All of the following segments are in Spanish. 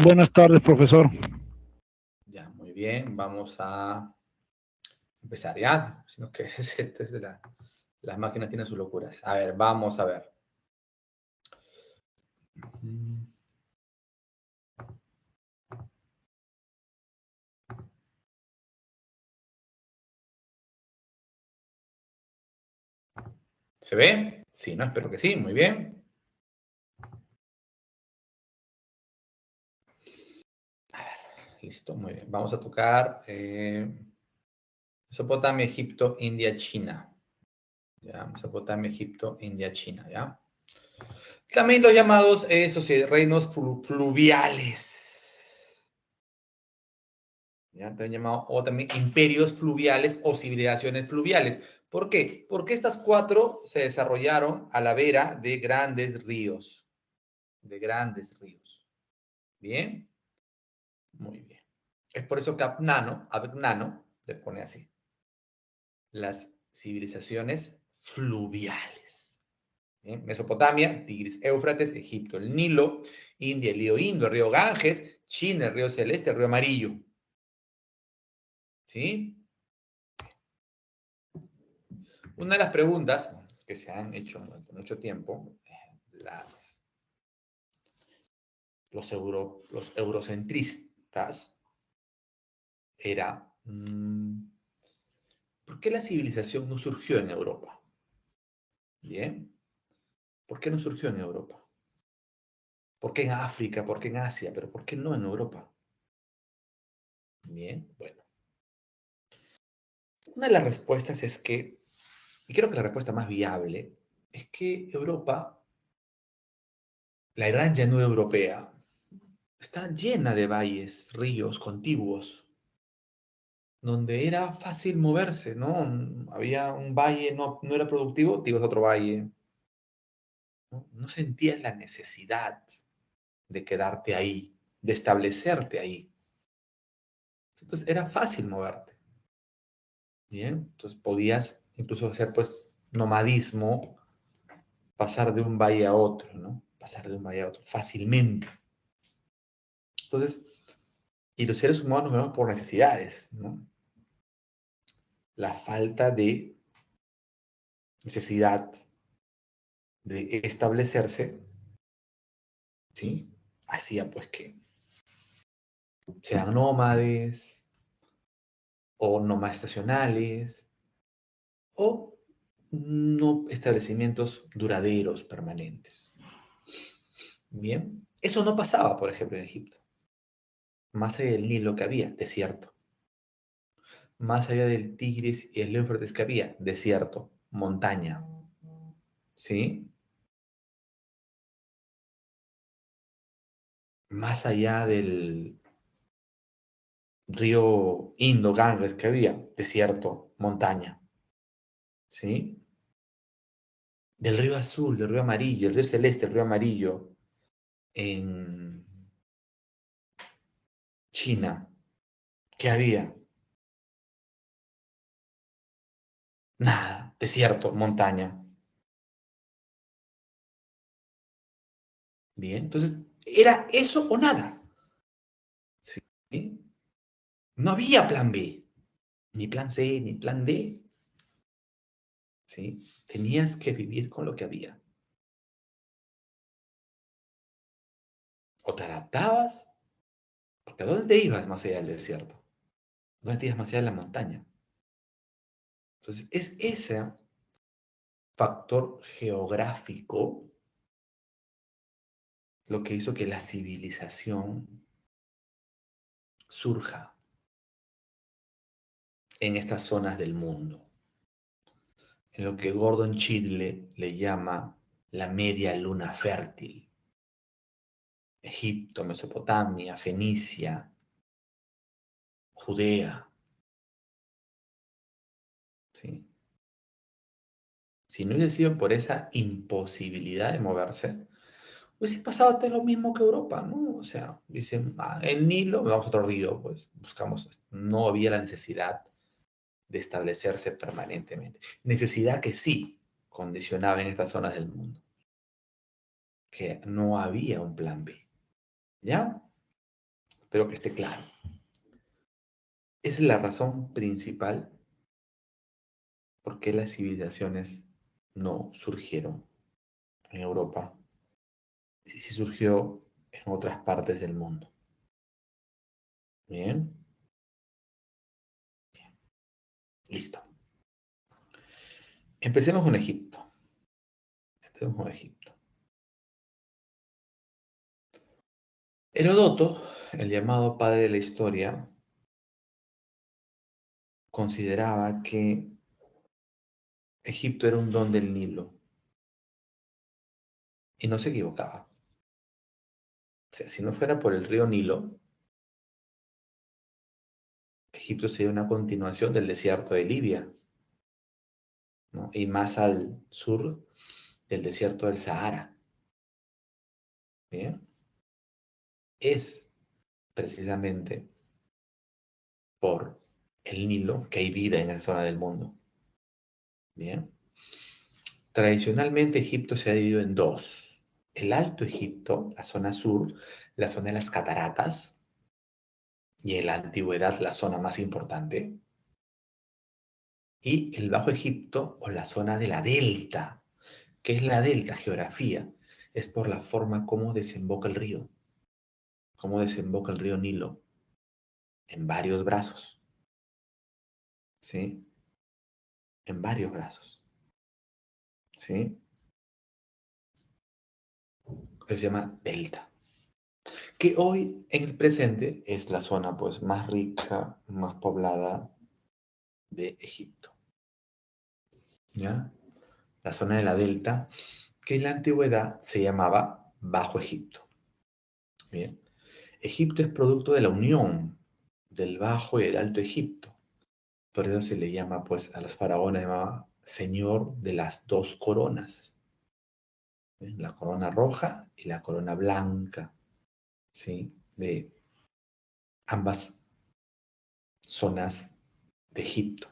Buenas tardes, profesor. Ya, muy bien. Vamos a empezar ya. Sino que las máquinas tienen sus locuras. A ver, vamos a ver. ¿Se ve? Sí, ¿no? Espero que sí. Muy bien. A ver, listo. Muy bien. Vamos a tocar Mesopotamia, Egipto, India, China. Ya, Mesopotamia, Egipto, India, China, ¿ya? También los llamados reinos fluviales. ¿Ya? También llamado, o también imperios fluviales o civilizaciones fluviales. ¿Por qué? Porque estas cuatro se desarrollaron a la vera de grandes ríos. De grandes ríos. ¿Bien? Muy bien. Es por eso que Avignano le pone así. Las civilizaciones fluviales. ¿Bien? Mesopotamia, Tigris, Éufrates, Egipto, el Nilo, India, el río Indo, el río Ganges, China, el río Celeste, el río Amarillo. ¿Sí? Una de las preguntas que se han hecho durante mucho tiempo, los eurocentristas, era, ¿por qué la civilización no surgió en Europa? ¿Bien? ¿Por qué no surgió en Europa? ¿Por qué en África? ¿Por qué en Asia? ¿Pero por qué no en Europa? Bien, bueno. Una de las respuestas es que, y creo que la respuesta más viable, es que Europa, la gran llanura europea, está llena de valles, ríos contiguos, donde era fácil moverse, ¿no? Había un valle, no era productivo, te ibas a otro valle. No sentías la necesidad de quedarte ahí, de establecerte ahí. Entonces era fácil moverte. Bien, entonces podías incluso hacer pues nomadismo, pasar de un valle a otro, ¿no? Pasar de un valle a otro fácilmente. Entonces, y los seres humanos nos vemos por necesidades, ¿no? La falta de necesidad de establecerse, ¿sí? Hacía pues que sean nómades o nómadas estacionales o no establecimientos duraderos, permanentes. Bien, eso no pasaba, por ejemplo, en Egipto. Más allá del Nilo que había, desierto. Más allá del Tigris y el Éufrates que había, desierto, montaña. ¿Sí? Más allá del río Indo, Ganges que había, desierto, montaña. ¿Sí? Del río Azul, del río Amarillo, el río Celeste, el río Amarillo, en China, ¿qué había? Nada, desierto, montaña. Bien, entonces, ¿era eso o nada? ¿Sí? No había plan B, ni plan C, ni plan D. ¿Sí? Tenías que vivir con lo que había. O te adaptabas, porque ¿a dónde te ibas más allá del desierto? ¿Dónde te ibas más allá de la montaña? Entonces, es ese factor geográfico lo que hizo que la civilización surja en estas zonas del mundo, en lo que Gordon Chidle le llama la media luna fértil. Egipto, Mesopotamia, Fenicia, Judea. ¿Sí? Si no hubiese sido por esa imposibilidad de moverse, hubiese pasado hasta lo mismo que Europa, ¿no? O sea, dicen, el Nilo, vamos a otro río, pues buscamos, no había la necesidad de establecerse permanentemente. Necesidad que sí condicionaba en estas zonas del mundo, que no había un plan B, ¿ya? Espero que esté claro. Esa es la razón principal por qué las civilizaciones no surgieron en Europa, y sí surgió en otras partes del mundo. Bien, listo. Empecemos con Egipto. Empecemos con Egipto. Heródoto, el llamado padre de la historia, consideraba que Egipto era un don del Nilo. Y no se equivocaba. O sea, si no fuera por el río Nilo, Egipto sería una continuación del desierto de Libia, ¿no? Y más al sur del desierto del Sahara. ¿Bien? Es precisamente por el Nilo que hay vida en esa zona del mundo. Bien. Tradicionalmente Egipto se ha dividido en dos. El Alto Egipto, la zona sur, la zona de las cataratas, y en la antigüedad la zona más importante. Y el Bajo Egipto o la zona de la delta. ¿Qué es la delta? Geografía. Es por la forma como desemboca el río. Cómo desemboca el río Nilo. En varios brazos. ¿Sí? En varios brazos. ¿Sí? Se llama delta. Que hoy, en el presente, es la zona pues, más rica, más poblada de Egipto. ¿Ya? La zona de la delta, que en la antigüedad se llamaba Bajo Egipto. Bien. Egipto es producto de la unión del Bajo y el Alto Egipto. Por eso se le llama, pues, a los faraones, llamaba señor de las dos coronas. ¿Bien? La corona roja y la corona blanca, ¿sí? De ambas zonas de Egipto.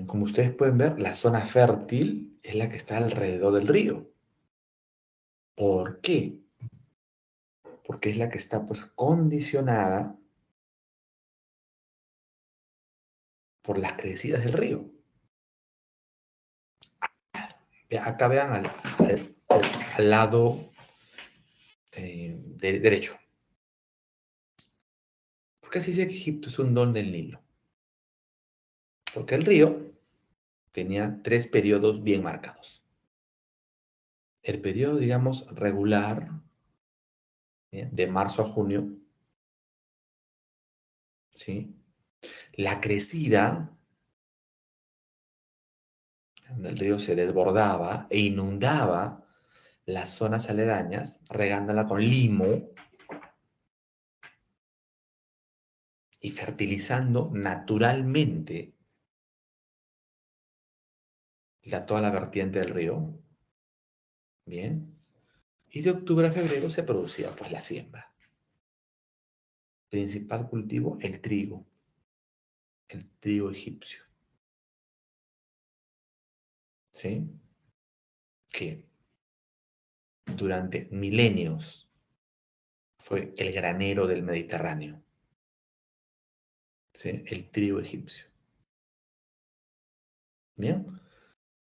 Como ustedes pueden ver, la zona fértil es la que está alrededor del río. ¿Por qué? Porque es la que está, pues, condicionada por las crecidas del río. Acá vean al lado derecho. ¿Por qué se dice que Egipto es un don del Nilo? Porque el río tenía tres periodos bien marcados. El periodo, digamos, regular, ¿sí? De marzo a junio, ¿sí? La crecida, donde el río se desbordaba e inundaba las zonas aledañas, regándola con limo y fertilizando naturalmente toda la vertiente del río. Bien. Y de octubre a febrero se producía pues la siembra. Principal cultivo, el trigo egipcio. ¿Sí? Que durante milenios fue el granero del Mediterráneo. ¿Sí? El trigo egipcio. ¿Bien?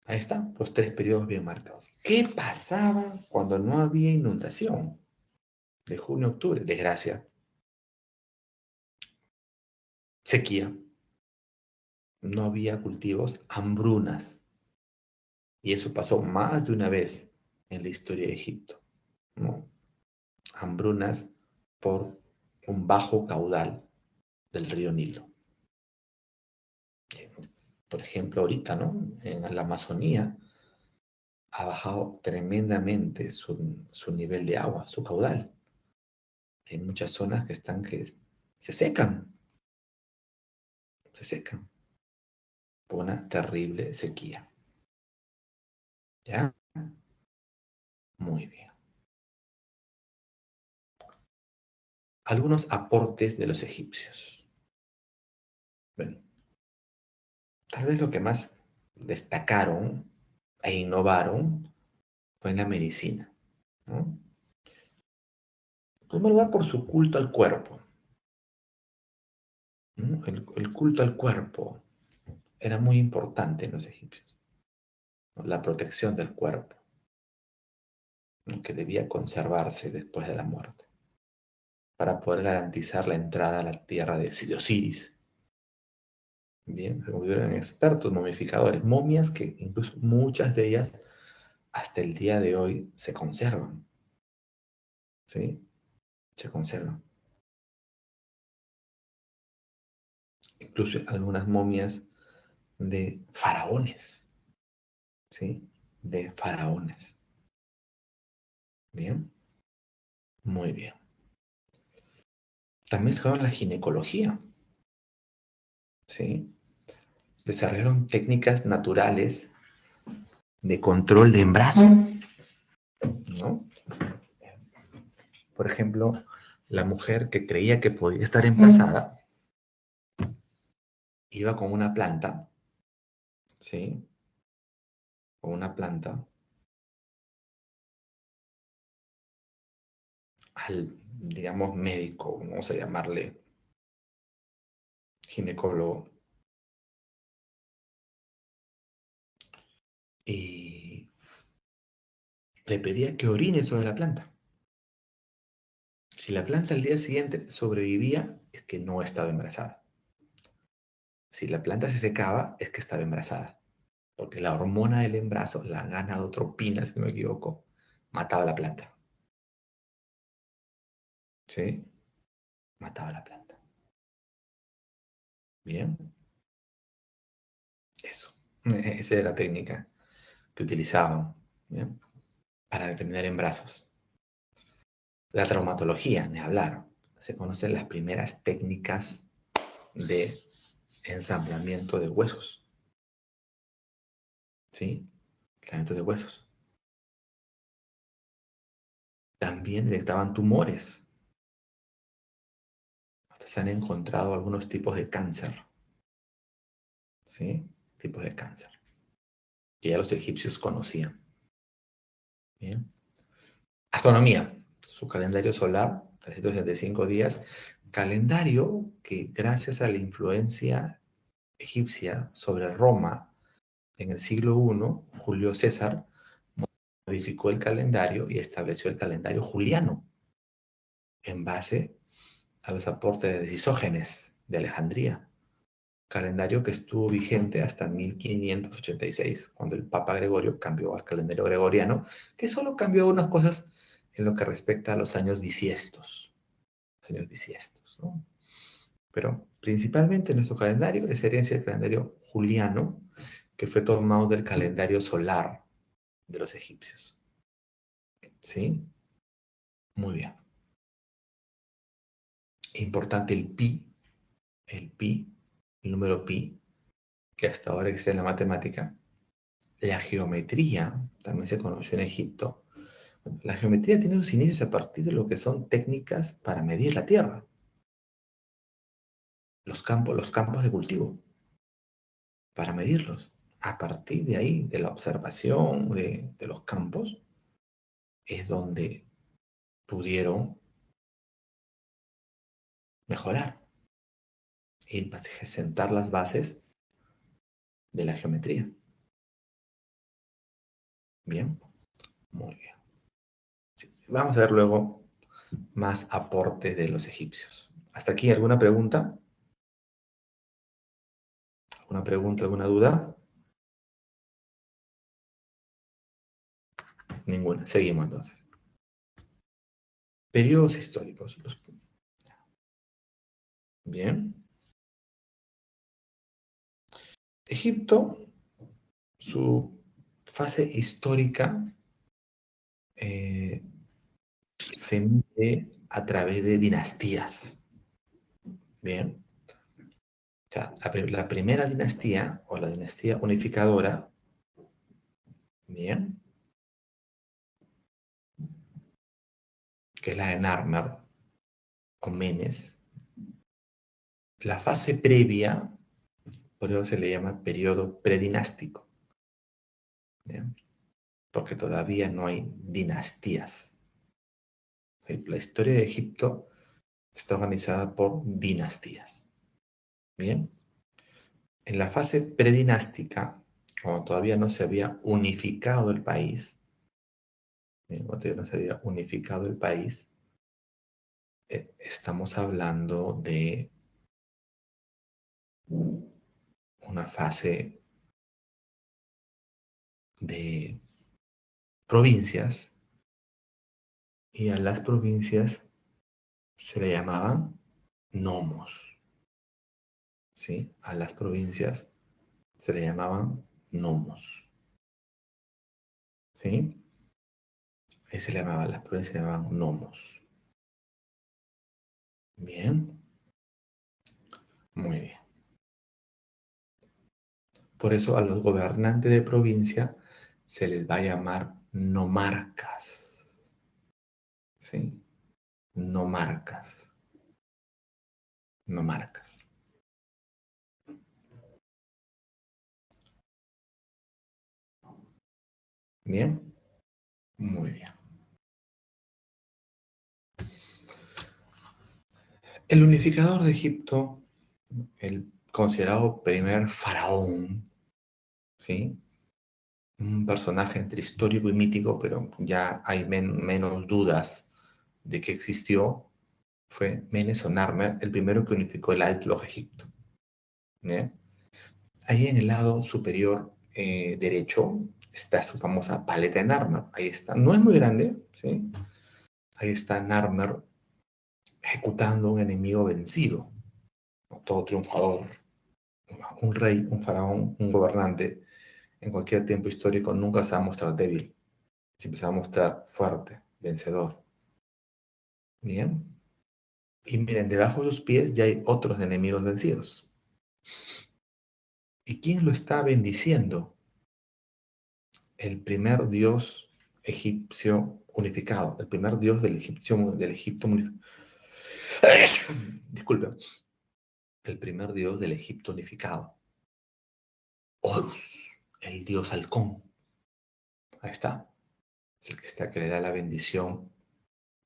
Ahí están los tres periodos bien marcados. ¿Qué pasaba cuando no había inundación? De junio a octubre, desgracia. Sequía. No había cultivos, hambrunas. Y eso pasó más de una vez en la historia de Egipto, ¿no? Hambrunas por un bajo caudal del río Nilo. Por ejemplo, ahorita, ¿no? En la Amazonía ha bajado tremendamente su nivel de agua, su caudal. Hay muchas zonas que se secan por una terrible sequía. ¿Ya? Muy bien. Algunos aportes de los egipcios. Bueno, tal vez lo que más destacaron e innovaron fue en la medicina, ¿no? primer lugar, por su culto al cuerpo. ¿No? El culto al cuerpo era muy importante en los egipcios, ¿no? La protección del cuerpo, ¿no? Que debía conservarse después de la muerte, para poder garantizar la entrada a la tierra de Osiris. Bien, se volvieron expertos momificadores, momias que incluso muchas de ellas hasta el día de hoy se conservan. ¿Sí? Se conservan. Incluso algunas momias de faraones. ¿Sí? De faraones. Bien. Muy bien. También estudiaron la ginecología. ¿Sí? Desarrollaron técnicas naturales de control de embarazo, ¿no? Por ejemplo, la mujer que creía que podía estar embarazada iba con una planta, ¿sí? Con una planta al, digamos, médico, vamos a llamarle ginecólogo, y le pedía que orine sobre la planta. Si la planta al día siguiente sobrevivía, es que no estaba embarazada. Si la planta se secaba, es que estaba embarazada. Porque la hormona del embarazo, la gonadotropina, si no me equivoco, mataba la planta. ¿Sí? Mataba la planta. Bien. Eso. Esa era la técnica que utilizaban, ¿bien? Para determinar embarazos. La traumatología, ni hablar. Se conocen las primeras técnicas de ensamblamiento de huesos. ¿Sí? Ensamblamiento de huesos. También detectaban tumores. Hasta se han encontrado algunos tipos de cáncer. ¿Sí? Tipos de cáncer. Que ya los egipcios conocían. Bien. Astronomía. Su calendario solar, 365 días. Calendario que gracias a la influencia egipcia sobre Roma en el siglo I, Julio César modificó el calendario y estableció el calendario juliano en base a los aportes de Disógenes de Alejandría, calendario que estuvo vigente hasta 1586, cuando el Papa Gregorio cambió al calendario gregoriano, que solo cambió unas cosas en lo que respecta a los años bisiestos. Los años bisiestos, ¿no? Pero principalmente nuestro calendario es herencia del calendario juliano, que fue tomado del calendario solar de los egipcios. ¿Sí? Muy bien. Importante el número pi, que hasta ahora existe en la matemática. La geometría también se conoció en Egipto. La geometría tiene sus inicios a partir de lo que son técnicas para medir la tierra, los campos de cultivo, para medirlos. A partir de ahí, de la observación de los campos, es donde pudieron mejorar y sentar las bases de la geometría. Bien, muy bien. Sí. Vamos a ver luego más aportes de los egipcios. ¿Hasta aquí alguna pregunta? ¿Alguna pregunta, alguna duda? Ninguna. Seguimos entonces. Periodos históricos. Bien. Egipto, su fase histórica se mide a través de dinastías. Bien. O sea, la primera dinastía, o la dinastía unificadora, bien, que es la de Narmer o Menes. La fase previa, por eso se le llama periodo predinástico, ¿bien? Porque todavía no hay dinastías. La historia de Egipto está organizada por dinastías. Bien. En la fase predinástica, cuando todavía no se había unificado el país, estamos hablando de una fase de provincias, y a las provincias se le llamaban nomos, ¿sí? A las provincias se le llamaban nomos, ¿sí? Ahí se le llamaban, las provincias se le llamaban nomos. Bien, muy bien. Por eso a los gobernantes de provincia se les va a llamar nomarcas, ¿sí? Nomarcas, nomarcas. Bien, muy bien. El unificador de Egipto, el considerado primer faraón, ¿sí? Un personaje entre histórico y mítico, pero ya hay menos dudas de que existió, fue Menes o Narmer, el primero que unificó el Alto Egipto. ¿Bien? Ahí en el lado superior derecho está su famosa paleta de Narmer. Ahí está, no es muy grande, ¿sí? Ahí está Narmer ejecutando a un enemigo vencido, todo triunfador, un rey, un faraón, un gobernante. En cualquier tiempo histórico nunca se va a mostrar débil, siempre se va a mostrar fuerte, vencedor. Bien. Y miren, debajo de sus pies ya hay otros enemigos vencidos. ¿Y quién lo está bendiciendo? El primer dios egipcio unificado, el primer dios del Egipto unificado. Disculpe, el primer dios del Egipto unificado. Horus, el dios halcón. Ahí está. Es el que está que le da la bendición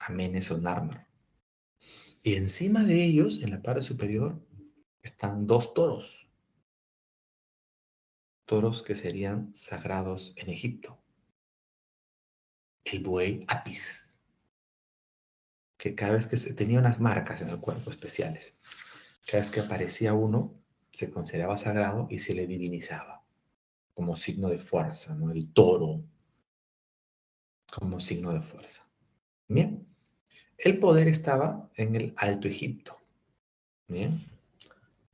a Menes o Narmer. Y encima de ellos, en la parte superior, están dos toros. Toros que serían sagrados en Egipto. El buey Apis, que cada vez que tenía unas marcas en el cuerpo especiales. Cada vez que aparecía uno, se consideraba sagrado y se le divinizaba como signo de fuerza, ¿no? El toro como signo de fuerza. Bien. El poder estaba en el Alto Egipto. Bien.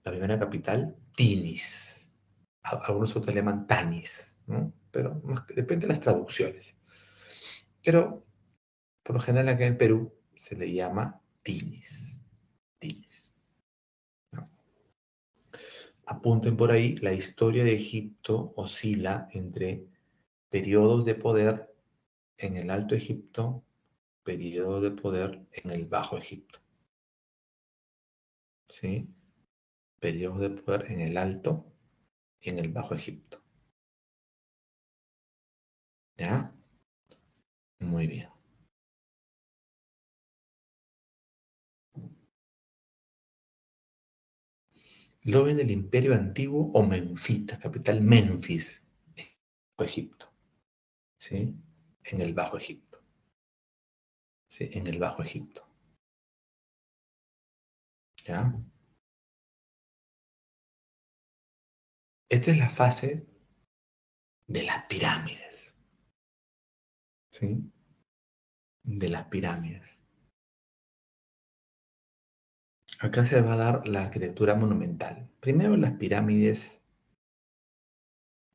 La primera capital, Tinis. Algunos otros le llaman Tanis, ¿no? Pero depende de las traducciones. Pero por lo general acá en Perú se le llama Tinis. Tinis. ¿No? Apunten por ahí, la historia de Egipto oscila entre periodos de poder en el Alto Egipto, periodo de poder en el Bajo Egipto. ¿Sí? Periodos de poder en el Alto y en el Bajo Egipto. ¿Ya? Muy bien. Luego viene el Imperio Antiguo o Menfita, capital Menfis, Bajo Egipto. ¿Sí? En el Bajo Egipto. ¿Sí? En el Bajo Egipto. ¿Ya? Esta es la fase de las pirámides. ¿Sí? De las pirámides. Acá se va a dar la arquitectura monumental. Primero las pirámides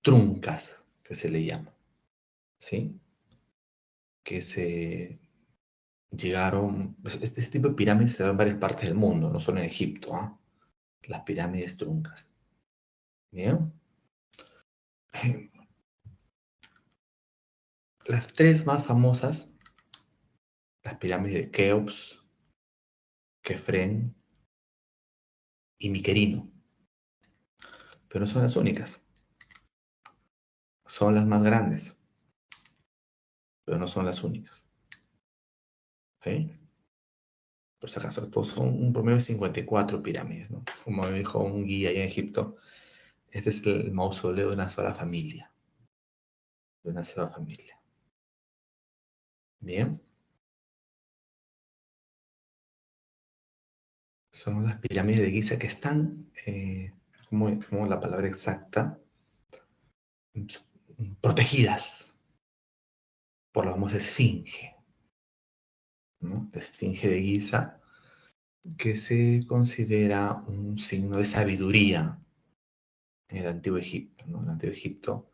truncas, que se le llama. ¿Sí? Que se llegaron, este tipo de pirámides se dan en varias partes del mundo, no solo en Egipto, ¿eh? Las pirámides truncas. ¿Bien? Las tres más famosas, las pirámides de Keops, Kefren y Miquerino, pero no son las únicas. Son las más grandes, pero no son las únicas. ¿Sí? Por si acaso, estos son un promedio de 54 pirámides, ¿no? Como me dijo un guía allá en Egipto, este es el mausoleo de una sola familia. De una sola familia. Bien. Son las pirámides de Giza que están, como la palabra exacta, protegidas por la famosa esfinge, ¿no? La esfinge de Giza, que se considera un signo de sabiduría en el Antiguo Egipto, ¿no? En el Antiguo Egipto,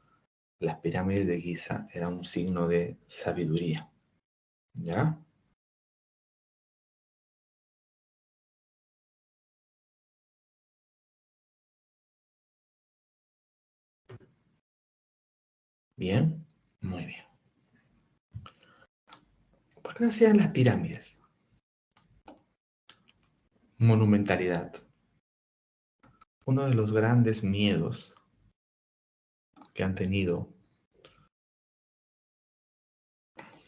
las pirámides de Giza eran un signo de sabiduría, ¿ya? Bien, muy bien. ¿Por qué hacían las pirámides? Monumentalidad. Uno de los grandes miedos que han tenido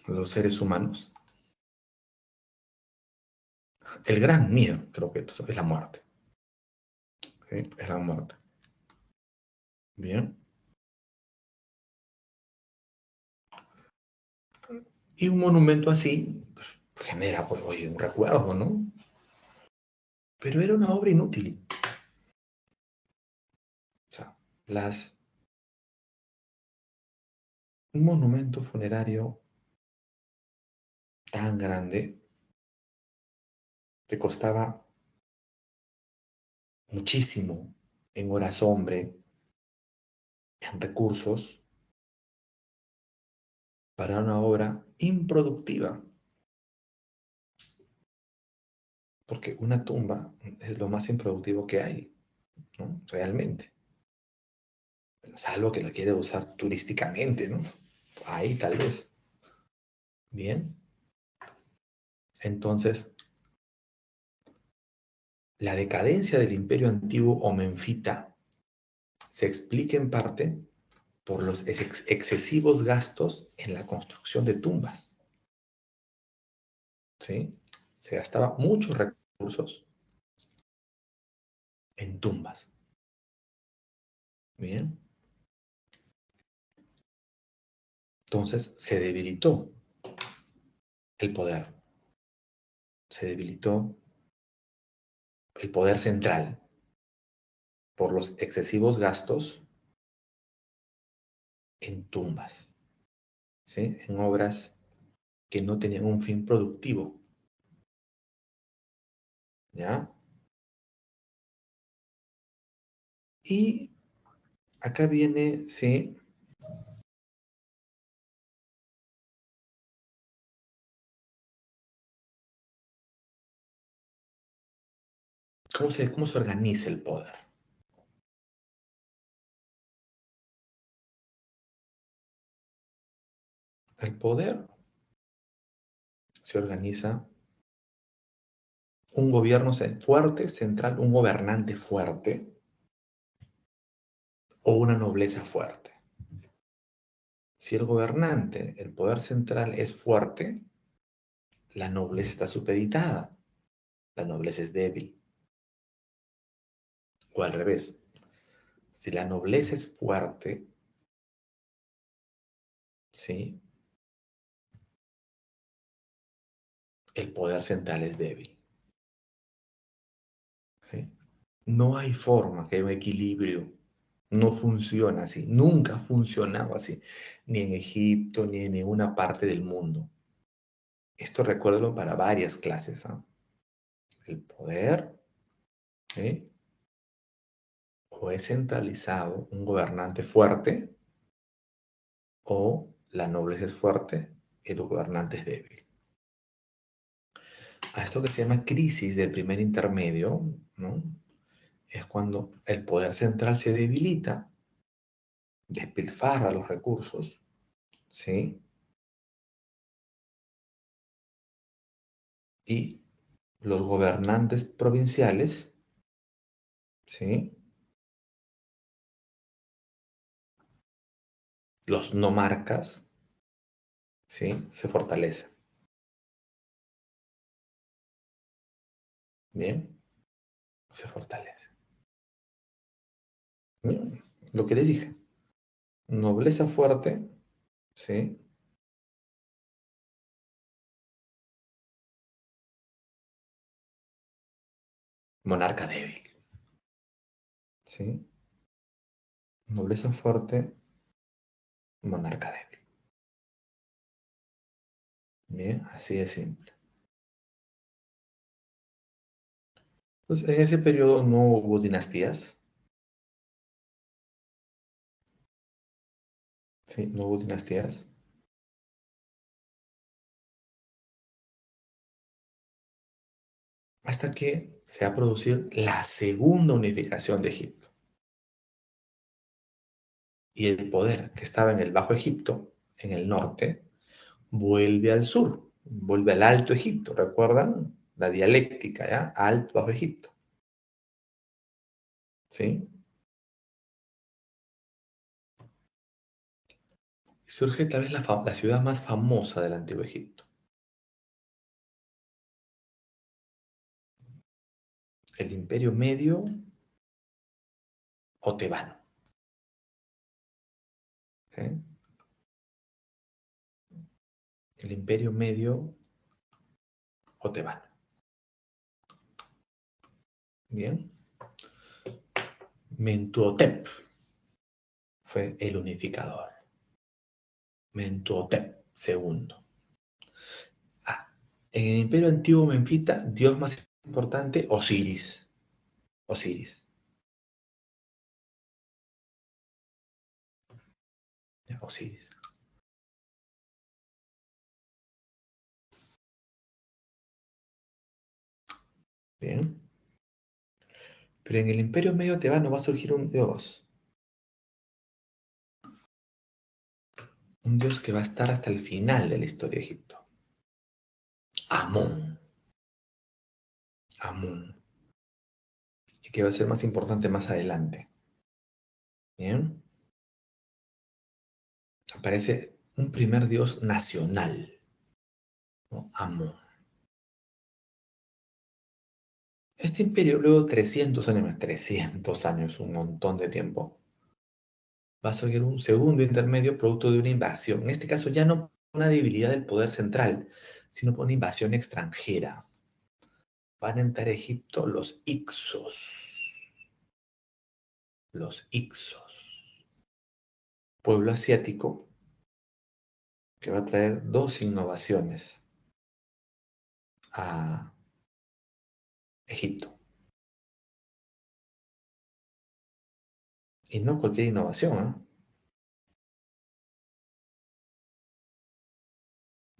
los seres humanos, el gran miedo, creo que es la muerte. ¿Sí? Es la muerte. Bien. Y un monumento así pues, genera, pues, oye, un recuerdo, ¿no? Pero era una obra inútil. O sea, un monumento funerario tan grande te costaba muchísimo en horas hombre, en recursos, para una obra improductiva. Porque una tumba es lo más improductivo que hay, ¿no? Realmente. Salvo que lo quiera usar turísticamente, ¿no? Ahí tal vez. Bien. Entonces, la decadencia del imperio antiguo o menfita se explica en parte por los excesivos gastos en la construcción de tumbas. ¿Sí? Se gastaba muchos recursos en tumbas. Bien. Entonces se debilitó el poder. Se debilitó el poder central por los excesivos gastos en tumbas, ¿sí? En obras que no tenían un fin productivo. ¿Ya? Y acá viene, ¿sí? ¿Cómo se organiza el poder? El poder se organiza un gobierno fuerte, central, un gobernante fuerte o una nobleza fuerte. Si el gobernante, el poder central es fuerte, la nobleza está supeditada, la nobleza es débil. O al revés, si la nobleza es fuerte, ¿sí? El poder central es débil. ¿Sí? No hay forma que haya un equilibrio. No funciona así. Nunca ha funcionado así. Ni en Egipto, ni en ninguna parte del mundo. Esto recuérdalo para varias clases. ¿Ah? El poder, ¿sí? O es centralizado, un gobernante fuerte, o la nobleza es fuerte, el gobernante es débil. A esto que se llama crisis del primer intermedio, ¿no? Es cuando el poder central se debilita, despilfarra los recursos, ¿sí? Y los gobernantes provinciales, ¿sí? Los nomarcas, ¿sí? Se fortalecen. Bien, se fortalece. Bien, lo que les dije. Nobleza fuerte, ¿sí? Monarca débil, ¿sí? Nobleza fuerte, monarca débil. Bien, así de simple. Entonces, en ese periodo no hubo dinastías, ¿sí? No hubo dinastías. Hasta que se va a producir la segunda unificación de Egipto. Y el poder que estaba en el Bajo Egipto, en el norte, vuelve al sur, vuelve al Alto Egipto. ¿Recuerdan? La dialéctica, ¿ya? Alto, Bajo Egipto. ¿Sí? Y surge tal vez la ciudad más famosa del Antiguo Egipto. El Imperio Medio o Tebano. ¿Sí? El Imperio Medio o Tebano. Bien. Mentuhotep fue el unificador. Mentuhotep segundo. Ah, en el Imperio Antiguo Menfita, Dios más importante, Osiris. Osiris. Osiris. Bien. Pero en el Imperio Medio Tebano va a surgir un dios que va a estar hasta el final de la historia de Egipto. Amón. Amón. Y que va a ser más importante más adelante. Bien. Aparece un primer dios nacional, ¿no? Amón. Este imperio, luego 300 años más, 300 años, un montón de tiempo, va a ser un segundo intermedio producto de una invasión. En este caso ya no por una debilidad del poder central, sino por una invasión extranjera. Van a entrar a Egipto los Ixos. Los Ixos. Pueblo asiático que va a traer dos innovaciones a Egipto. Y no cualquier innovación, ¿eh?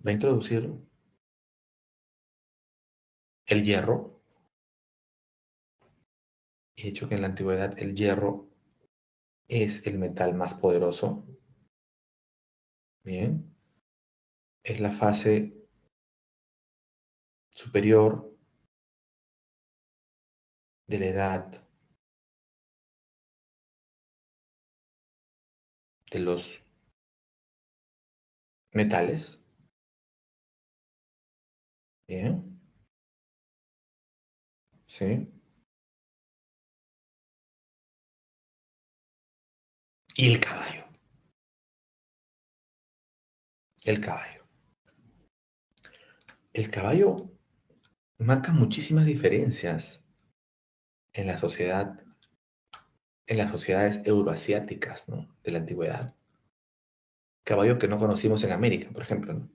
Va a introducir el hierro. He dicho que en la antigüedad el hierro es el metal más poderoso. Bien. Es la fase superior de la edad de los metales. Bien. Sí. Y el caballo. El caballo. El caballo marca muchísimas diferencias en la sociedad, en las sociedades euroasiáticas, ¿no? De la antigüedad. Caballo que no conocimos en América, por ejemplo, ¿no?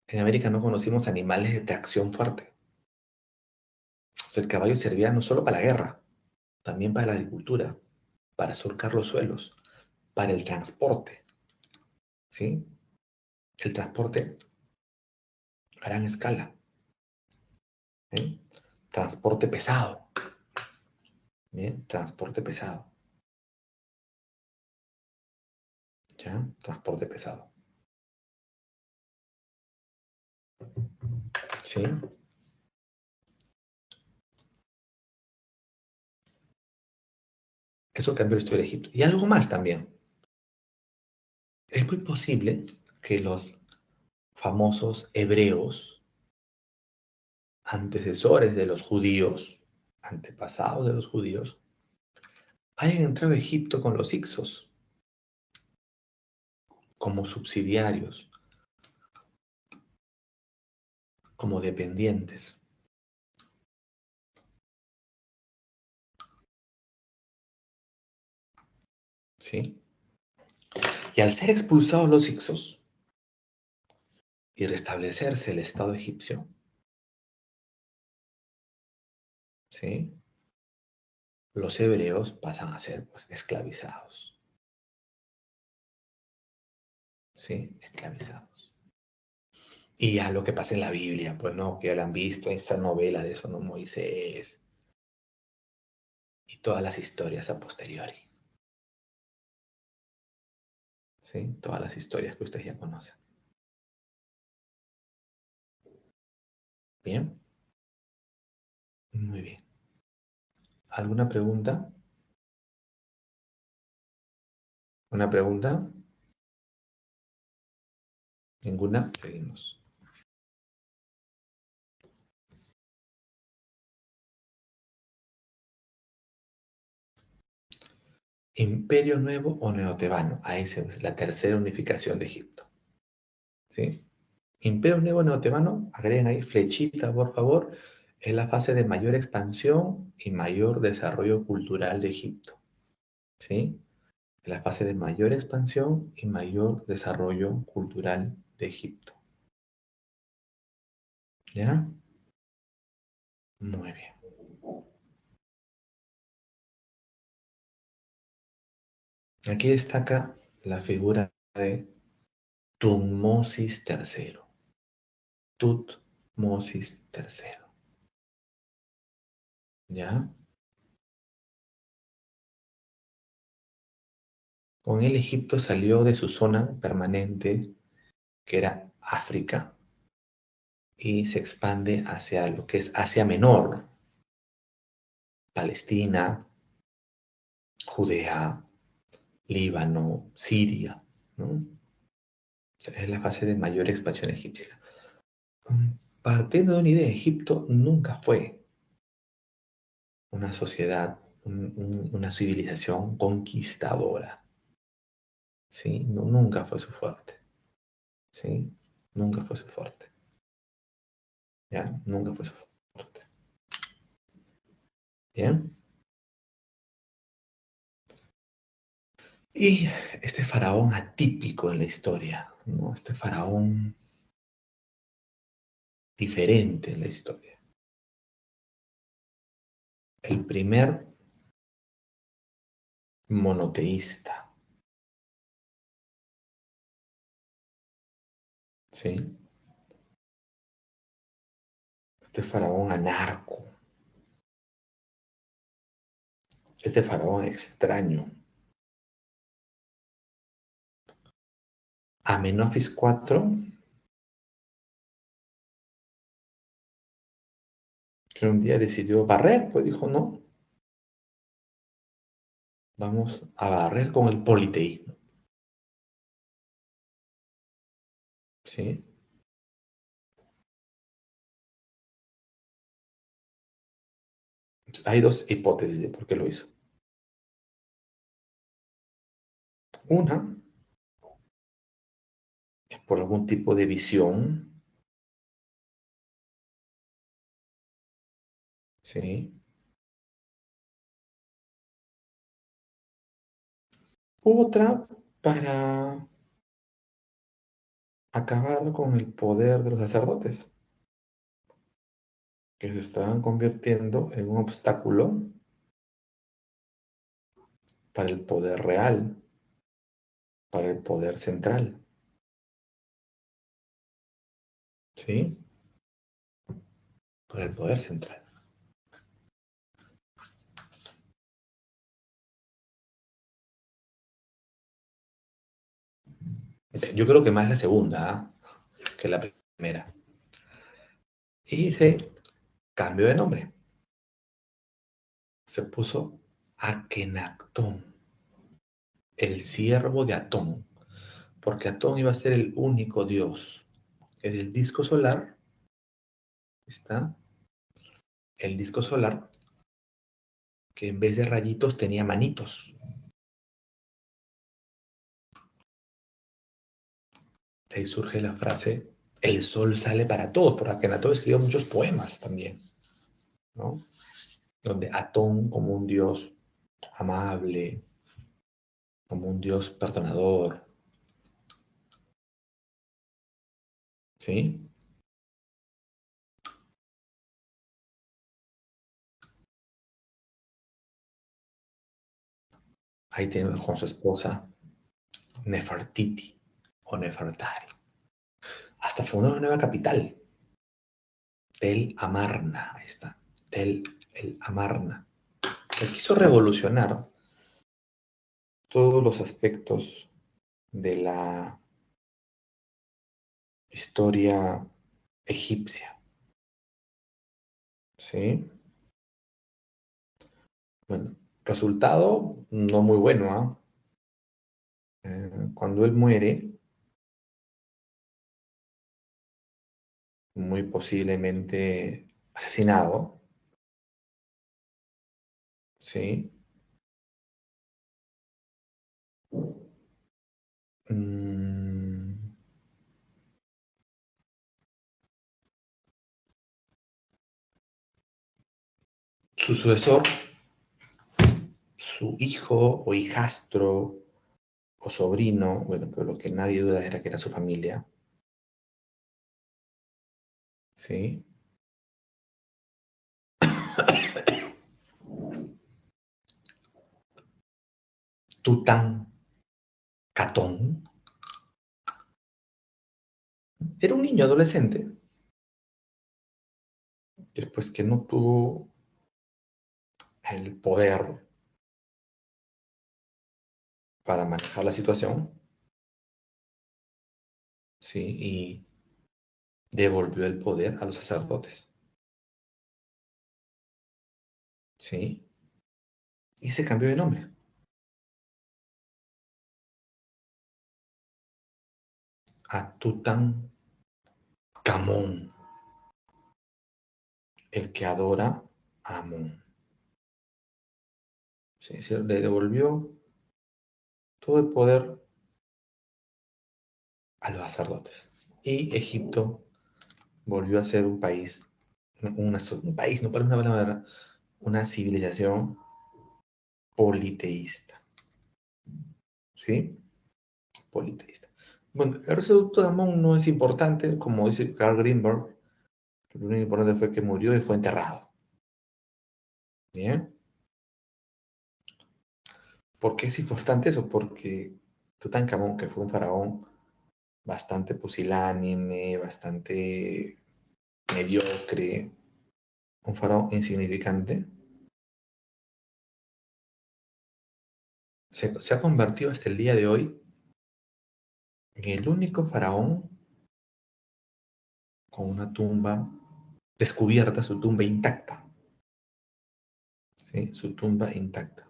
En América no conocimos animales de tracción fuerte. O sea, el caballo servía no solo para la guerra, también para la agricultura, para surcar los suelos, para el transporte, ¿sí? El transporte a gran escala, ¿sí? Transporte pesado, ¿bien? Transporte pesado, ¿ya? Transporte pesado, ¿sí? Eso cambió la historia de Egipto. Y algo más también. Es muy posible que los famosos hebreos antecesores de los judíos, antepasados de los judíos, hayan entrado a Egipto con los hicsos como subsidiarios, como dependientes. ¿Sí? Y al ser expulsados los hicsos y restablecerse el Estado egipcio, ¿sí? Los hebreos pasan a ser, pues, esclavizados. ¿Sí? Esclavizados. Y ya lo que pasa en la Biblia, pues, ¿no? Que ya lo han visto, esta novela de eso, ¿no? Moisés y todas las historias a posteriori. ¿Sí? Todas las historias que ustedes ya conocen. ¿Bien? Muy bien. ¿Alguna pregunta? ¿Una pregunta? ¿Ninguna? Seguimos. ¿Imperio Nuevo o Neotebano? Ahí es la tercera unificación de Egipto. ¿Sí? Imperio Nuevo Neotebano, agreguen ahí flechita, por favor, es la fase de mayor expansión y mayor desarrollo cultural de Egipto. ¿Sí? Es la fase de mayor expansión y mayor desarrollo cultural de Egipto. ¿Ya? Muy bien. Aquí destaca la figura de Tutmosis III. Tutmosis III. ¿Ya? Con él Egipto salió de su zona permanente, que era África, y se expande hacia lo que es Asia Menor, Palestina, Judea, Líbano, Siria, ¿no? O sea, es la fase de mayor expansión egipcia. Partiendo de una idea, Egipto nunca fue una sociedad, una civilización conquistadora, ¿sí? No, nunca fue su fuerte, ¿sí? Nunca fue su fuerte, ¿ya? Nunca fue su fuerte. ¿Bien? Y este faraón atípico en la historia, ¿no? Este faraón diferente en la historia. El primer monoteísta, ¿sí? Este faraón anarco, este faraón extraño. Amenofis IV, que un día decidió barrer, pues dijo, no, vamos a barrer con el politeísmo, ¿sí? Hay dos hipótesis de por qué lo hizo. Una es por algún tipo de visión, ¿sí? Otra para acabar con el poder de los sacerdotes, que se estaban convirtiendo en un obstáculo para el poder real, para el poder central, ¿sí? Para el poder central. Yo creo que más la segunda, que la primera. Y se cambió de nombre. Se puso Akenatón, el siervo de Atón, porque Atón iba a ser el único dios. En el disco solar está el disco solar, que en vez de rayitos tenía manitos. De ahí surge la frase, el sol sale para todos, porque Akenatón escribió muchos poemas también, ¿no? Donde Atón, como un dios amable, como un dios perdonador, ¿sí? Ahí tenemos con su esposa Nefertiti o Nefertari. Hasta fundó una nueva capital, Tel Amarna, ahí está, Tel el Amarna. Él quiso revolucionar todos los aspectos de la historia egipcia, ¿sí? Bueno, resultado no muy bueno, ¿ah? Cuando él muere, muy posiblemente asesinado, ¿sí? Mm, su sucesor, su hijo o hijastro o sobrino, bueno, pero lo que nadie duda era que era su familia, ¿sí? Tutankamón era un niño adolescente, después que no tuvo el poder para manejar la situación, ¿sí? Y devolvió el poder a los sacerdotes, ¿sí? Y se cambió de nombre a Tutankamón, el que adora a Amón. ¿Sí? Le devolvió todo el poder a los sacerdotes. Y Egipto volvió a ser un país, un país, no para una palabra, una civilización politeísta. ¿Sí? Politeísta. Bueno, el resultado de Amón no es importante, como dice Carl Greenberg, lo único importante fue que murió y fue enterrado. ¿Bien? ¿Por qué es importante eso? Porque Tutankamón, que fue un faraón bastante pusilánime, bastante mediocre, un faraón insignificante, se ha convertido hasta el día de hoy en el único faraón con una tumba descubierta, su tumba intacta. ¿Sí? Su tumba intacta.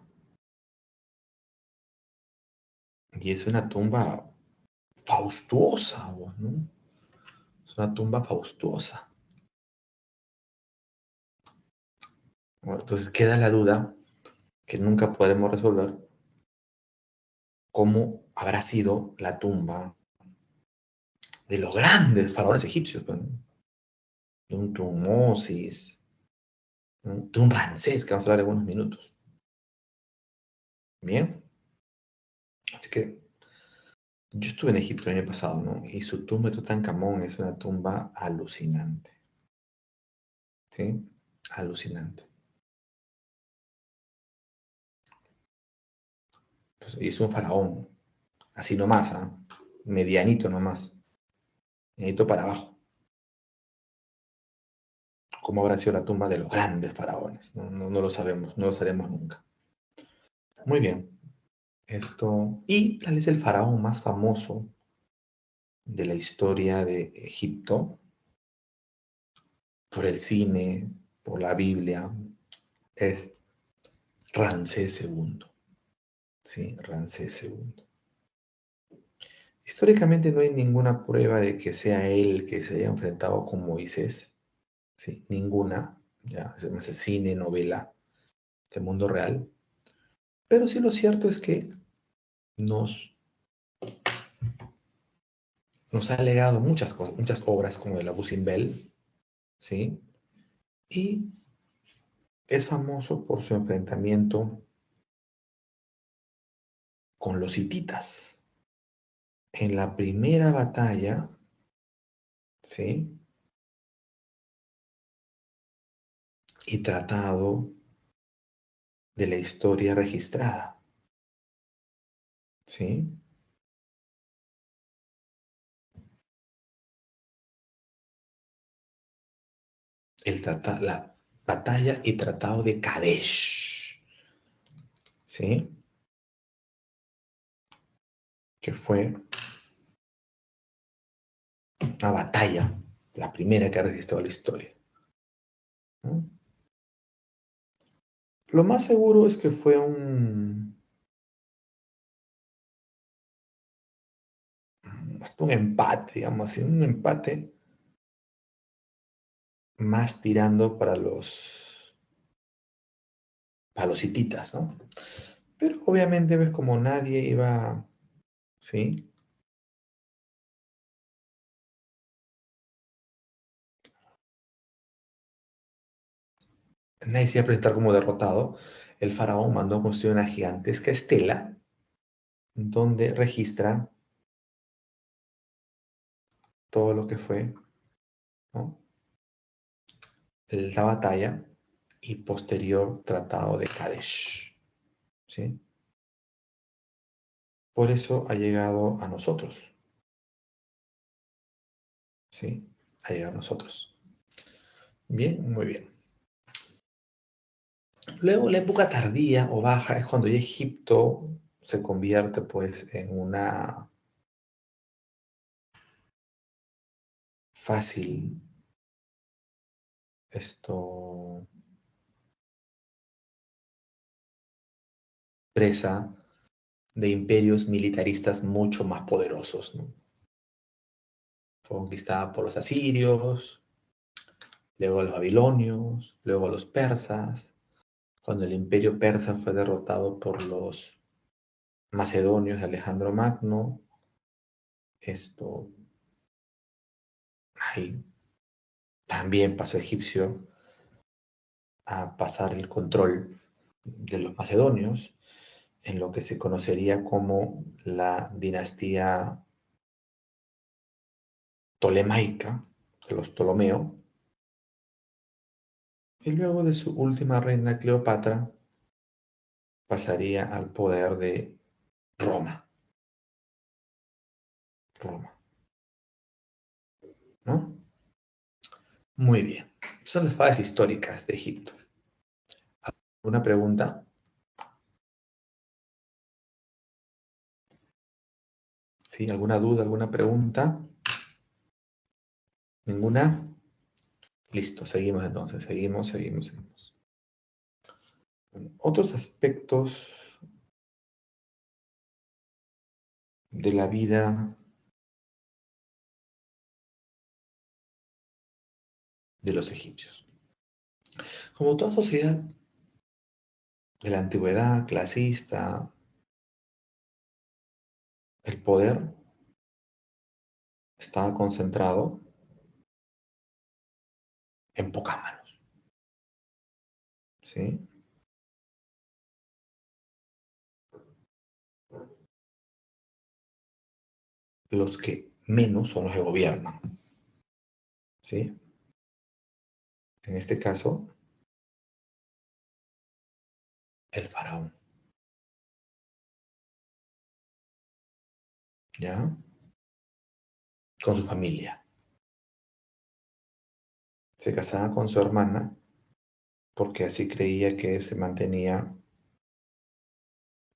Y es una tumba faustuosa, ¿no? Es una tumba faustuosa. Bueno, entonces queda la duda que nunca podremos resolver cómo habrá sido la tumba de los grandes faraones egipcios, ¿no? De un Tutmosis, ¿no? De un Ramsés, que vamos a hablar en unos minutos. Bien, así que yo estuve en Egipto el año pasado, ¿no? Y su tumba de Tutankamón es una tumba alucinante, ¿sí? Alucinante. Entonces, y es un faraón, así nomás, ¿ah? Medianito nomás, medianito para abajo. ¿Cómo habrá sido la tumba de los grandes faraones? No, no lo sabemos, no lo sabremos nunca. Muy bien. Esto, y tal es el faraón más famoso de la historia de Egipto, por el cine, por la Biblia, es Ramsés II. ¿Sí? Ramsés II. Históricamente no hay ninguna prueba de que sea él el que se haya enfrentado con Moisés. ¿Sí? Ninguna. ya, es más cine, novela, que mundo real. Pero sí lo cierto es que nos, nos ha legado muchas cosas, muchas obras como el Abu Simbel, ¿sí? Y es famoso por su enfrentamiento con los hititas. En la primera batalla, ¿sí? Y tratado de la historia registrada, ¿sí? La batalla y tratado de Kadesh, ¿sí? Que fue una batalla, la primera que ha registrado la historia, ¿no? Lo más seguro es que fue hasta un empate, digamos así, un empate más tirando para los hititas, ¿no? Pero obviamente ves como nadie iba, ¿sí? Nadie se iba a presentar como derrotado. El faraón mandó construir una gigantesca estela donde registra todo lo que fue, ¿no? La batalla y posterior tratado de Kadesh, ¿sí? Por eso ha llegado a nosotros, ¿sí? Ha llegado a nosotros. Bien, muy bien. Luego, la época tardía o baja es cuando ya Egipto se convierte, pues, en una fácil, esto, presa de imperios militaristas mucho más poderosos, ¿no? Fue conquistada por los asirios, luego los babilonios, luego los persas. Cuando el imperio persa fue derrotado por los macedonios de Alejandro Magno, esto ahí también pasó egipcio a pasar el control de los macedonios en lo que se conocería como la dinastía tolemaica de los Ptolomeo, y luego de su última reina Cleopatra pasaría al poder de Roma, Roma, ¿no? Muy bien. Son las fases históricas de Egipto. ¿Una pregunta? ¿Sí? ¿Alguna duda, alguna pregunta? ¿Ninguna? Listo, seguimos entonces, seguimos. Bueno, otros aspectos de la vida de los egipcios. Como toda sociedad de la antigüedad clasista, el poder estaba concentrado en pocas manos, ¿sí? Los que menos son los que gobiernan, ¿sí? En este caso, el faraón, ¿ya? Con su familia. Se casaba con su hermana porque así creía que se mantenía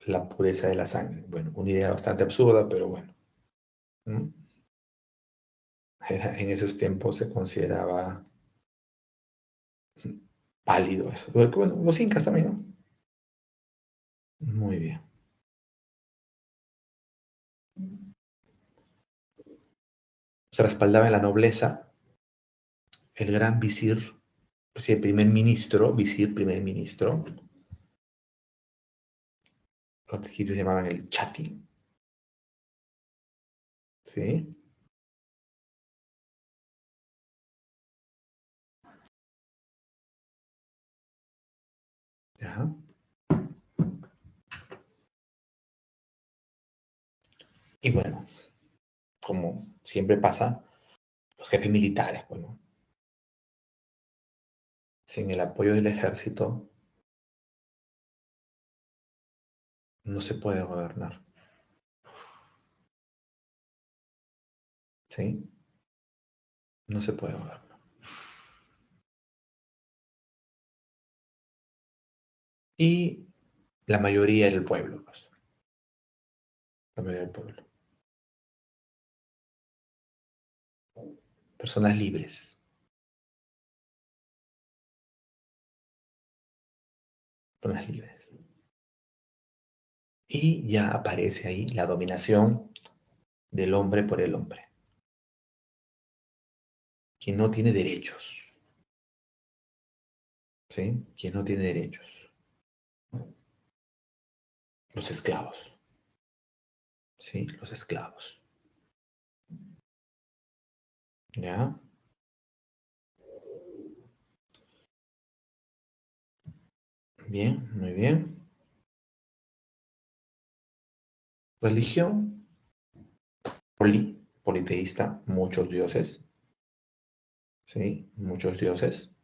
la pureza de la sangre. Bueno, una idea bastante absurda, pero bueno. ¿No? En esos tiempos se consideraba pálido eso. Bueno, los incas también, ¿no? Muy bien. Se respaldaba en la nobleza el gran visir, sí, primer ministro, visir primer ministro. Los egipcios llamaban el chati. ¿Sí? ¿Ya? Y bueno, como siempre pasa, los jefes militares, bueno, sin el apoyo del ejército no se puede gobernar. ¿Sí? No se puede gobernar. Y la mayoría del pueblo, pues. La mayoría del pueblo. Personas libres. Personas libres. Y ya aparece ahí la dominación del hombre por el hombre, quien no tiene derechos, ¿sí? Quien no tiene derechos, los esclavos, ¿sí? Los esclavos, ¿ya? Bien, muy bien. Religión, politeísta, muchos dioses, ¿sí? Muchos dioses.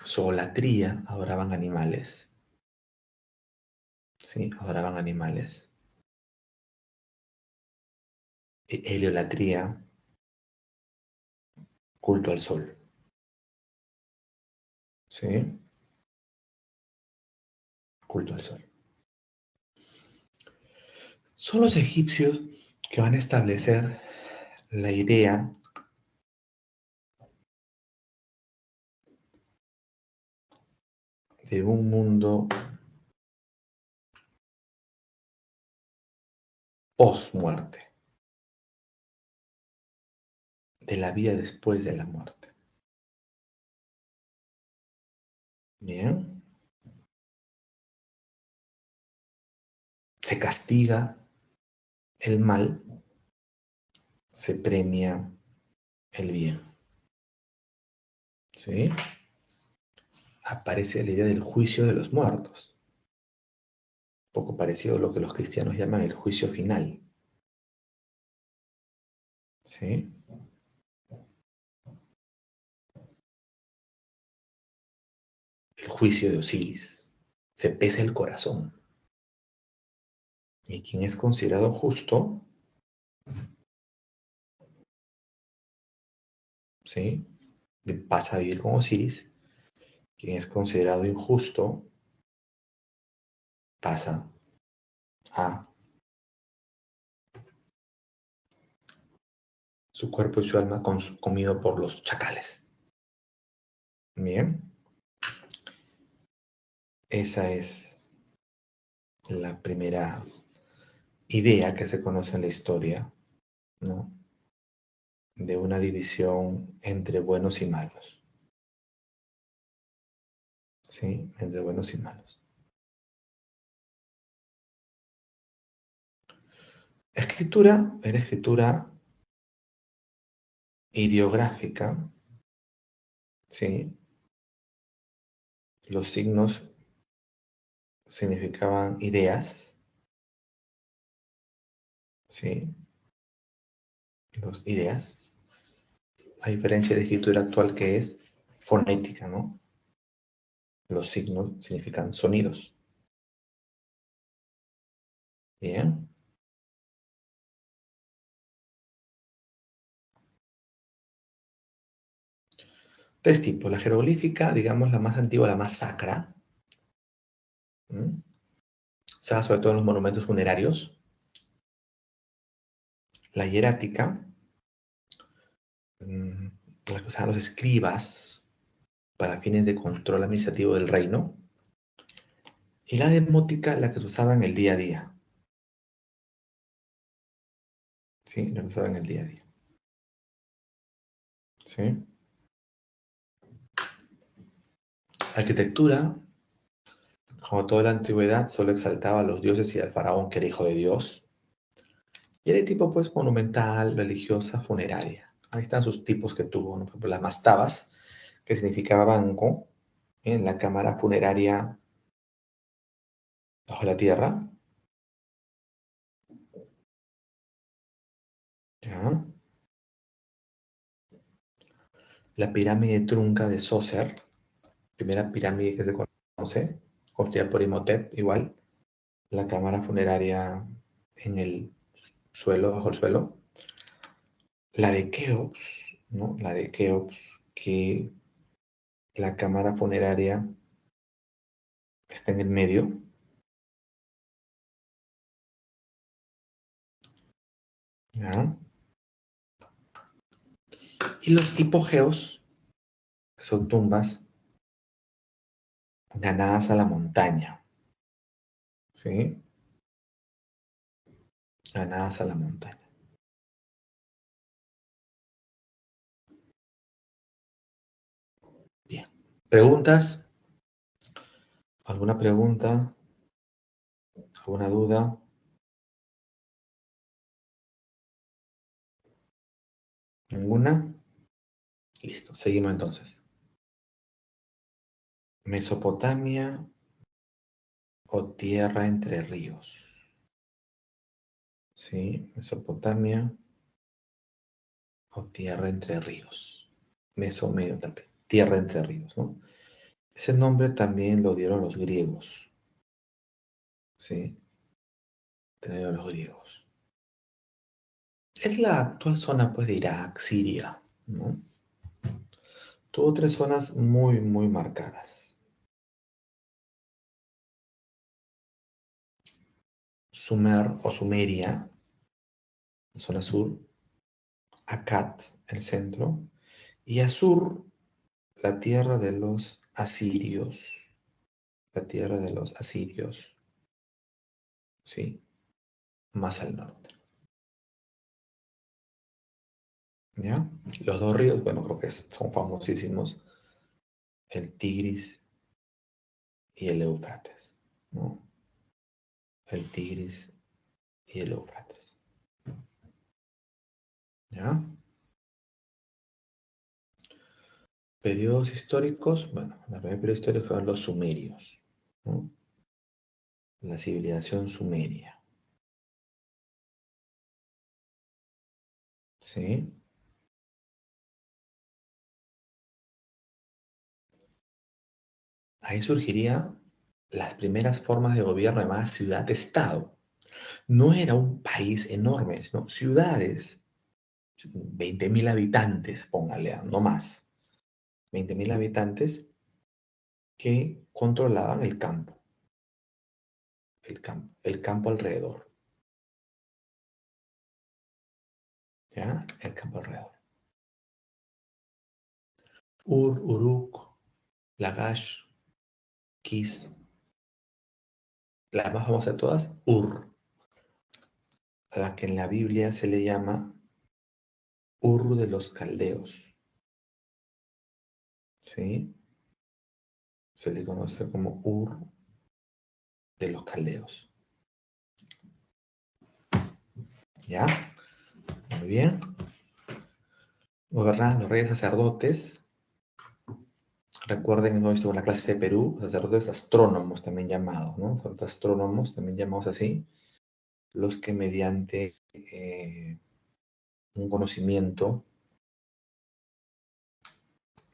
Solatría, adoraban animales, ¿sí? Adoraban animales. Heliolatría, culto al sol, ¿sí? Culto al sol. Son los egipcios que van a establecer la idea de un mundo post-muerte, de la vida después de la muerte. Bien. Se castiga el mal, se premia el bien. ¿Sí? Aparece la idea del juicio de los muertos. Poco parecido a lo que los cristianos llaman el juicio final. ¿Sí? El juicio de Osiris. Se pesa el corazón. Y quien es considerado justo, ¿sí? Pasa a vivir con Osiris. Quien es considerado injusto, pasa a su cuerpo y su alma comido por los chacales. Bien. Esa es la primera idea que se conoce en la historia, ¿no? De una división entre buenos y malos. ¿Sí? Entre buenos y malos. Escritura, era escritura ideográfica, ¿sí? Los signos significaban ideas, ¿sí? Dos ideas. A diferencia de la escritura actual que es fonética, ¿no? Los signos significan sonidos. Bien. Tres tipos. La jeroglífica, digamos, la más antigua, la más sacra. ¿Mm? Se da sobre todo en los monumentos funerarios. La hierática, la que usaban los escribas para fines de control administrativo del reino. Y la demótica, la que se usaba en el día a día. ¿Sí? La que se usaba en el día a día. ¿Sí? Arquitectura, como toda la antigüedad, solo exaltaba a los dioses y al faraón, que era hijo de Dios. Y era de tipo, pues, monumental, religiosa, funeraria. Ahí están sus tipos que tuvo, ¿no? Por ejemplo, las mastabas, que significaba banco, en la cámara funeraria bajo la tierra. ¿Ya? La pirámide trunca de Djoser, primera pirámide que se conoce, construida por Imhotep, igual. La cámara funeraria en el suelo, bajo el suelo. La de Keops, ¿no? La de Keops, que la cámara funeraria está en el medio. ¿Ya? Y los hipogeos, que son tumbas ganadas a la montaña. ¿Sí? Ganadas a la montaña. Bien. ¿Preguntas? ¿Alguna pregunta? ¿Alguna duda? ¿Ninguna? Listo, seguimos entonces. Mesopotamia o tierra entre ríos. ¿Sí? Mesopotamia o tierra entre ríos. Medio también. Tierra entre ríos, ¿no? Ese nombre también lo dieron los griegos. ¿Sí? Lo dieron los griegos. Es la actual zona, pues, de Irak, Siria, ¿no? Tuvo tres zonas muy, muy marcadas. Sumer o Sumeria, zona sur. Akkad, el centro. Y Asur, la tierra de los asirios. La tierra de los asirios. ¿Sí? Más al norte. ¿Ya? Los dos ríos, bueno, creo que son famosísimos. El Tigris y el Éufrates, ¿no? El Tigris y el Éufrates. ¿Ya? Periodos históricos, bueno, la primera periodo histórico fueron los sumerios, ¿no? La civilización sumeria. ¿Sí? Ahí surgirían las primeras formas de gobierno llamadas ciudad-estado. No era un país enorme, sino ciudades, 20.000 habitantes, póngale, no más. 20.000 habitantes que controlaban el campo alrededor. ¿Ya? El campo alrededor. Uruk, Lagash, Kis. La más famosa de todas, a la que en la Biblia se le llama Ur de los Caldeos. ¿Sí? Se le conoce como Ur de los Caldeos. ¿Ya? Muy bien. Gobernaban los reyes sacerdotes. Recuerden, hemos visto en la clase de Perú, sacerdotes astrónomos también llamados, ¿no? Sacerdotes astrónomos también llamados así, los que mediante un conocimiento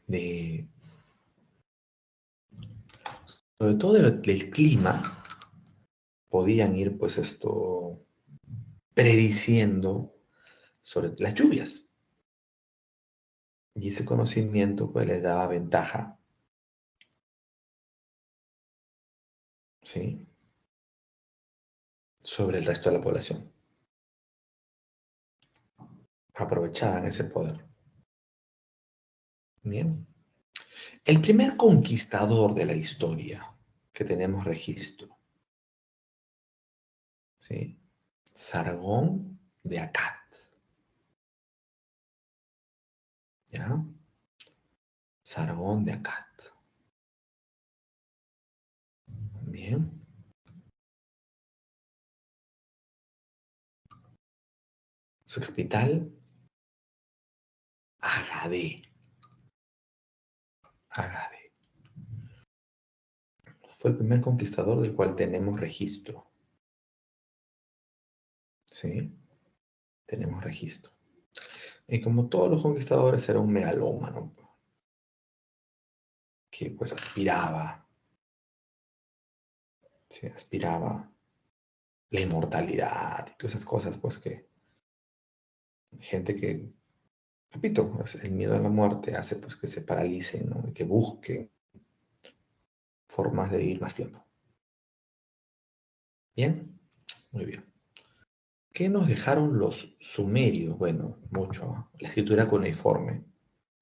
de, sobre todo del clima, podían ir, pues, prediciendo sobre las lluvias. Y ese conocimiento, pues, les daba ventaja, ¿sí? Sobre el resto de la población. Aprovechaban ese poder. Bien. El primer conquistador de la historia que tenemos registro, ¿sí? Sargón de Akkad. ¿Ya? Sargón de Akkad. Bien. Su capital, Agade. Agade. Fue el primer conquistador del cual tenemos registro. ¿Sí? Tenemos registro. Y como todos los conquistadores, era un megalómano, que pues aspiraba, ¿sí? Aspiraba la inmortalidad y todas esas cosas, pues que gente que, repito, pues, el miedo a la muerte hace pues que se paralicen, ¿no? Y que busquen formas de vivir más tiempo. ¿Bien? Muy bien. ¿Qué nos dejaron los sumerios? Bueno, mucho, ¿no? La escritura cuneiforme.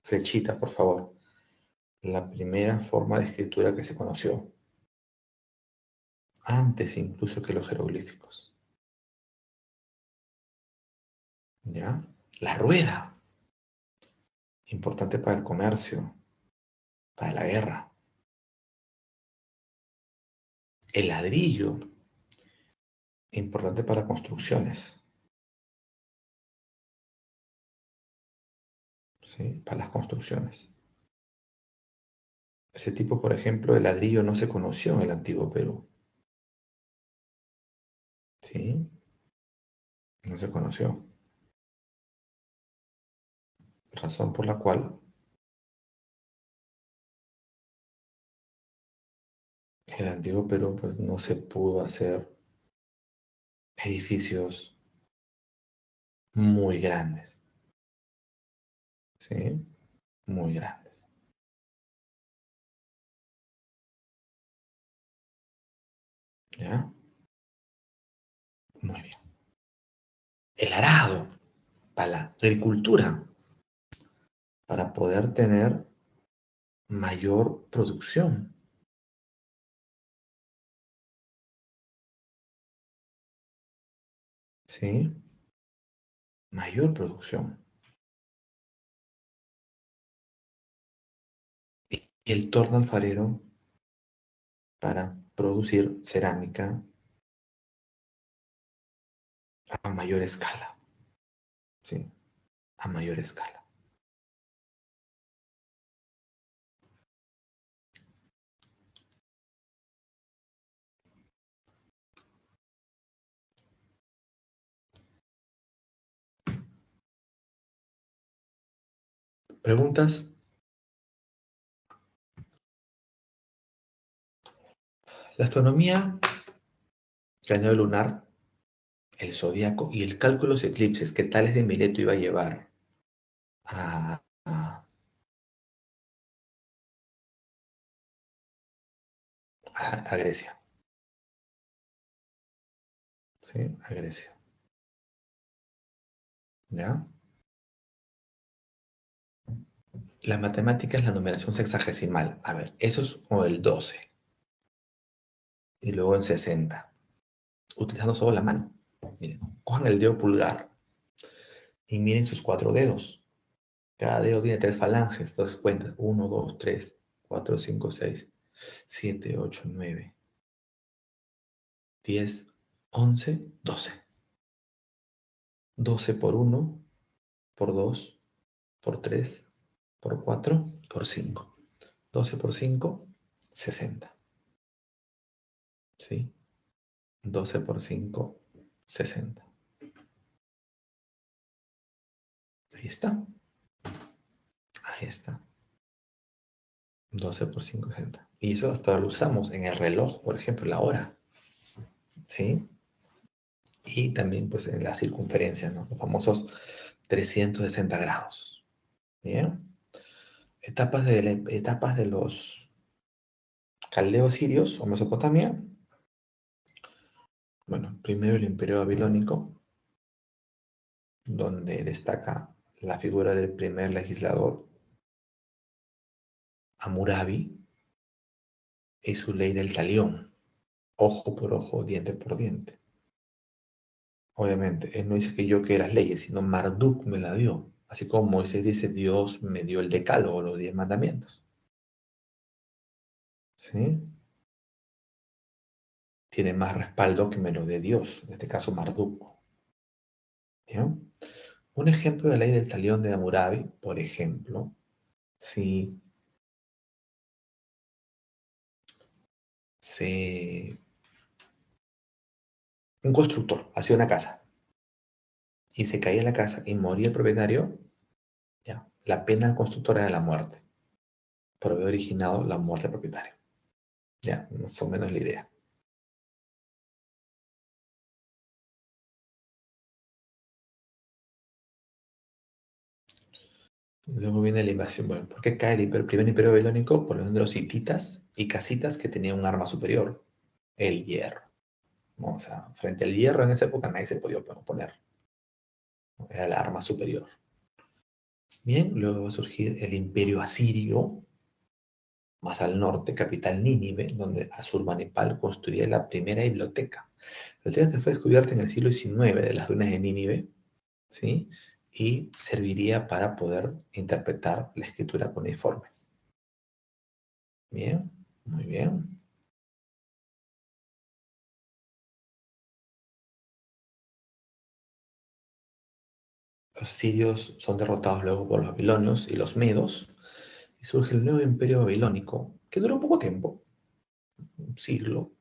Flechita, por favor. La primera forma de escritura que se conoció, antes incluso que los jeroglíficos. ¿Ya? La rueda, importante para el comercio, para la guerra. El ladrillo, importante para construcciones, ¿sí? Para las construcciones. Ese tipo, por ejemplo, de ladrillo no se conoció en el antiguo Perú, ¿sí? No se conoció. Razón por la cual en el antiguo Perú pues, no se pudo hacer edificios muy grandes, ¿sí? Muy grandes. ¿Ya? Muy bien. El arado para la agricultura, para poder tener mayor producción, ¿sí? Mayor producción. Y el torno alfarero para producir cerámica a mayor escala, ¿sí? A mayor escala. ¿Preguntas? La astronomía, el año lunar, el zodíaco y el cálculo de los eclipses que Tales de Mileto iba a llevar a Grecia, ¿sí? A Grecia, ¿ya? La matemática es la numeración sexagesimal. A ver, eso es como el 12. Y luego en 60. Utilizando solo la mano. Miren, cojan el dedo pulgar y miren sus 4 dedos. Cada dedo tiene 3 falanges. Entonces cuentas 1, 2, 3, 4, 5, 6, 7, 8, 9, 10, 11, 12. 12 por 1, por 2, por 3, por 4, por 5. 12 por 5, 60. ¿Sí? 12 por 5, 60. Ahí está. Ahí está. 12 por 5, 60. Y eso hasta lo usamos en el reloj, por ejemplo, la hora. ¿Sí? Y también pues en las circunferencias, ¿no? Los famosos 360 grados. ¿Bien? Etapas de los caldeos sirios o Mesopotamia. Bueno, primero el Imperio Babilónico, donde destaca la figura del primer legislador, Hammurabi, y su ley del talión, ojo por ojo, diente por diente. Obviamente, él no dice que yo que las leyes, sino Marduk me la dio. Así como Moisés dice, Dios me dio el decálogo, los 10 mandamientos. ¿Sí? tiene más respaldo que me lo dé Dios, en este caso Marduk. ¿Bien? Un ejemplo de la ley del talión de Hammurabi, por ejemplo, si un constructor hacía una casa y se caía la casa y moría el propietario, ya, la pena al constructor era la muerte, por haber originado la muerte del propietario. Ya, más o menos la idea. Luego viene la invasión. Bueno, ¿por qué cae el primer imperio babilónico? Por la unión de los hititas y casitas que tenían un arma superior, el hierro. ¿No? O sea, frente al hierro en esa época nadie se podía oponer. Era la arma superior. Bien, luego va a surgir el imperio asirio, más al norte, capital Nínive, donde Asurbanipal construía la primera biblioteca. La biblioteca que fue descubierta en el siglo XIX de las ruinas de Nínive, ¿sí? Y serviría para poder interpretar la escritura cuneiforme. Bien, muy bien. Los asirios son derrotados luego por los babilonios y los medos, y surge el nuevo imperio babilónico, que duró poco tiempo, un siglo.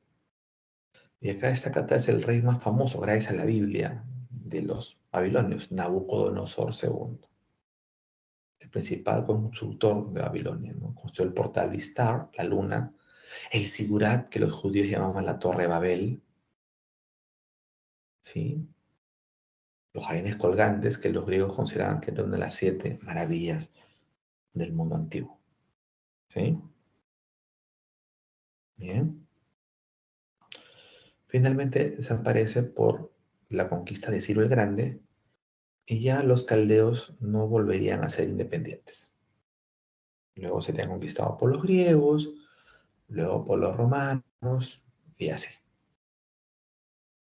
Y acá destaca es el rey más famoso, gracias a la Biblia, de los babilonios, Nabucodonosor II, el principal constructor de Babilonia, ¿no? Construyó el portal de Istar, la luna, el Sigurat, que los judíos llamaban la Torre de Babel, ¿sí? Los jardines colgantes, que los griegos consideraban que eran una de las 7 maravillas del mundo antiguo. ¿Sí? Bien. Finalmente desaparece por la conquista de Ciro el Grande y ya los caldeos no volverían a ser independientes. Luego serían conquistados por los griegos, luego por los romanos y así.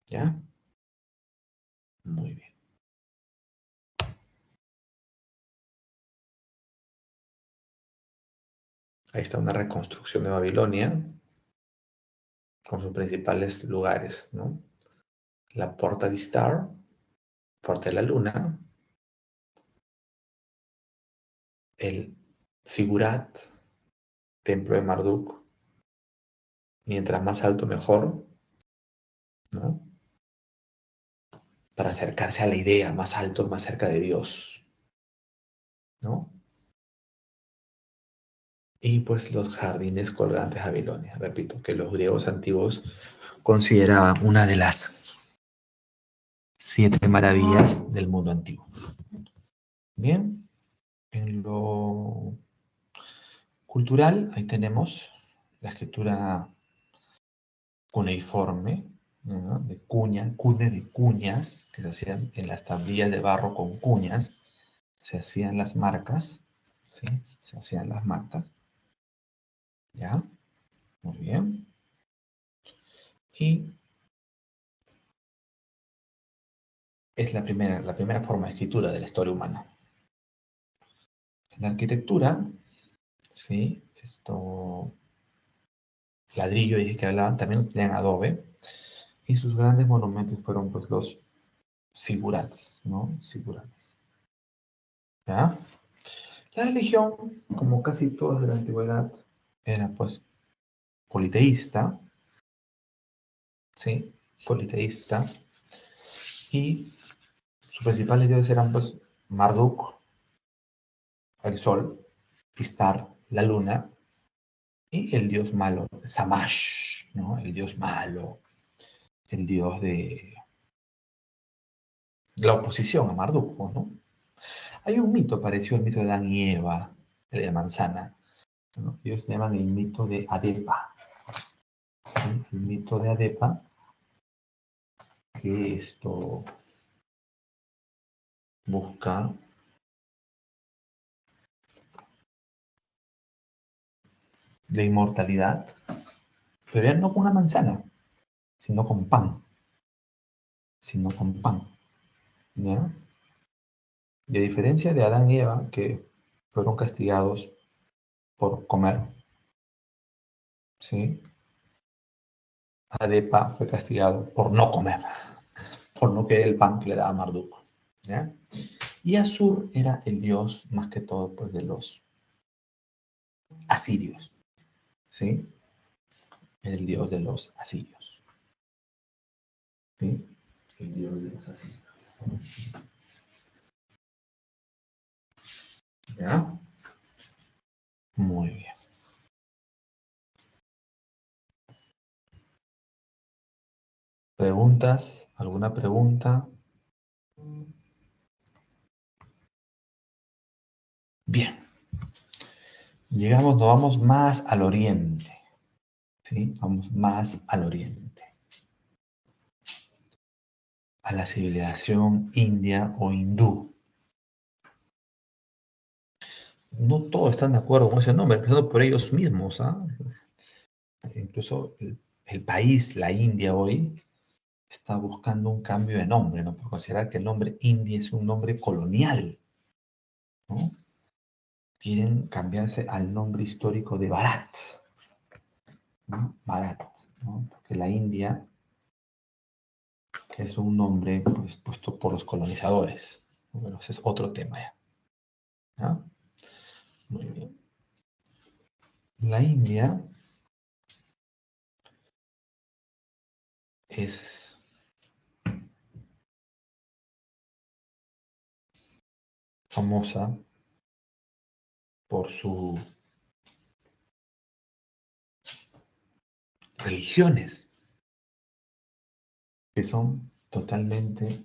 ¿Ya? Muy bien. Ahí está una reconstrucción de Babilonia con sus principales lugares, ¿no? La Porta di Star, Puerta de la Luna, el Sigurat, Templo de Marduk, mientras más alto mejor, ¿no? Para acercarse a la idea, más alto, más cerca de Dios, ¿no? Y pues los jardines colgantes de Babilonia, repito, que los griegos antiguos consideraban una de las 7 maravillas del mundo antiguo. Bien, en lo cultural, ahí tenemos la escritura cuneiforme, ¿no? De cuñas, que se hacían en las tablillas de barro con cuñas, se hacían las marcas, ¿sí? Se hacían las marcas, ¿ya? Muy bien. Y es la primera forma de escritura de la historia humana. En la arquitectura, ¿sí? Ladrillo, dije que hablaban, también tenían adobe, y sus grandes monumentos fueron pues los sigurats, ¿no? Sigurats. ¿Ya? La religión, como casi todas de la antigüedad, era pues politeísta, ¿sí? Politeísta, y sus principales dioses eran pues Marduk, el sol, Istar, la luna, y el dios malo, Samash, ¿no? El dios malo, el dios de la oposición a Marduk, ¿no? Hay un mito parecido al mito de Adán y Eva, de la manzana, ¿no? Ellos llaman el mito de Adepa, ¿sí? El mito de Adepa, que busca la inmortalidad, pero ya no con una manzana, sino con pan, ¿ya? Y a diferencia de Adán y Eva, que fueron castigados por comer, ¿sí? Adepa fue castigado por no comer, por no querer el pan que le daba Marduk. ¿Ya? Y Asur era el dios, más que todo, pues, de los asirios. ¿Sí? Era el dios de los asirios. ¿Sí? El dios de los asirios. ¿Ya? Muy bien. ¿Preguntas? ¿Alguna pregunta? Bien. Llegamos, nos vamos más al oriente. ¿Sí? Vamos más al oriente. A la civilización india o hindú. No todos están de acuerdo con ese nombre, empezando por ellos mismos. ¿Ah? Incluso el país, la India hoy, está buscando un cambio de nombre, ¿no? Por considerar que el nombre India es un nombre colonial, ¿no? Quieren cambiarse al nombre histórico de Bharat, ¿no? Bharat, ¿no? Porque la India, que es un nombre pues, puesto por los colonizadores. Bueno, ese es otro tema ya. ¿Ya? Muy bien. La India es famosa por sus religiones, que son totalmente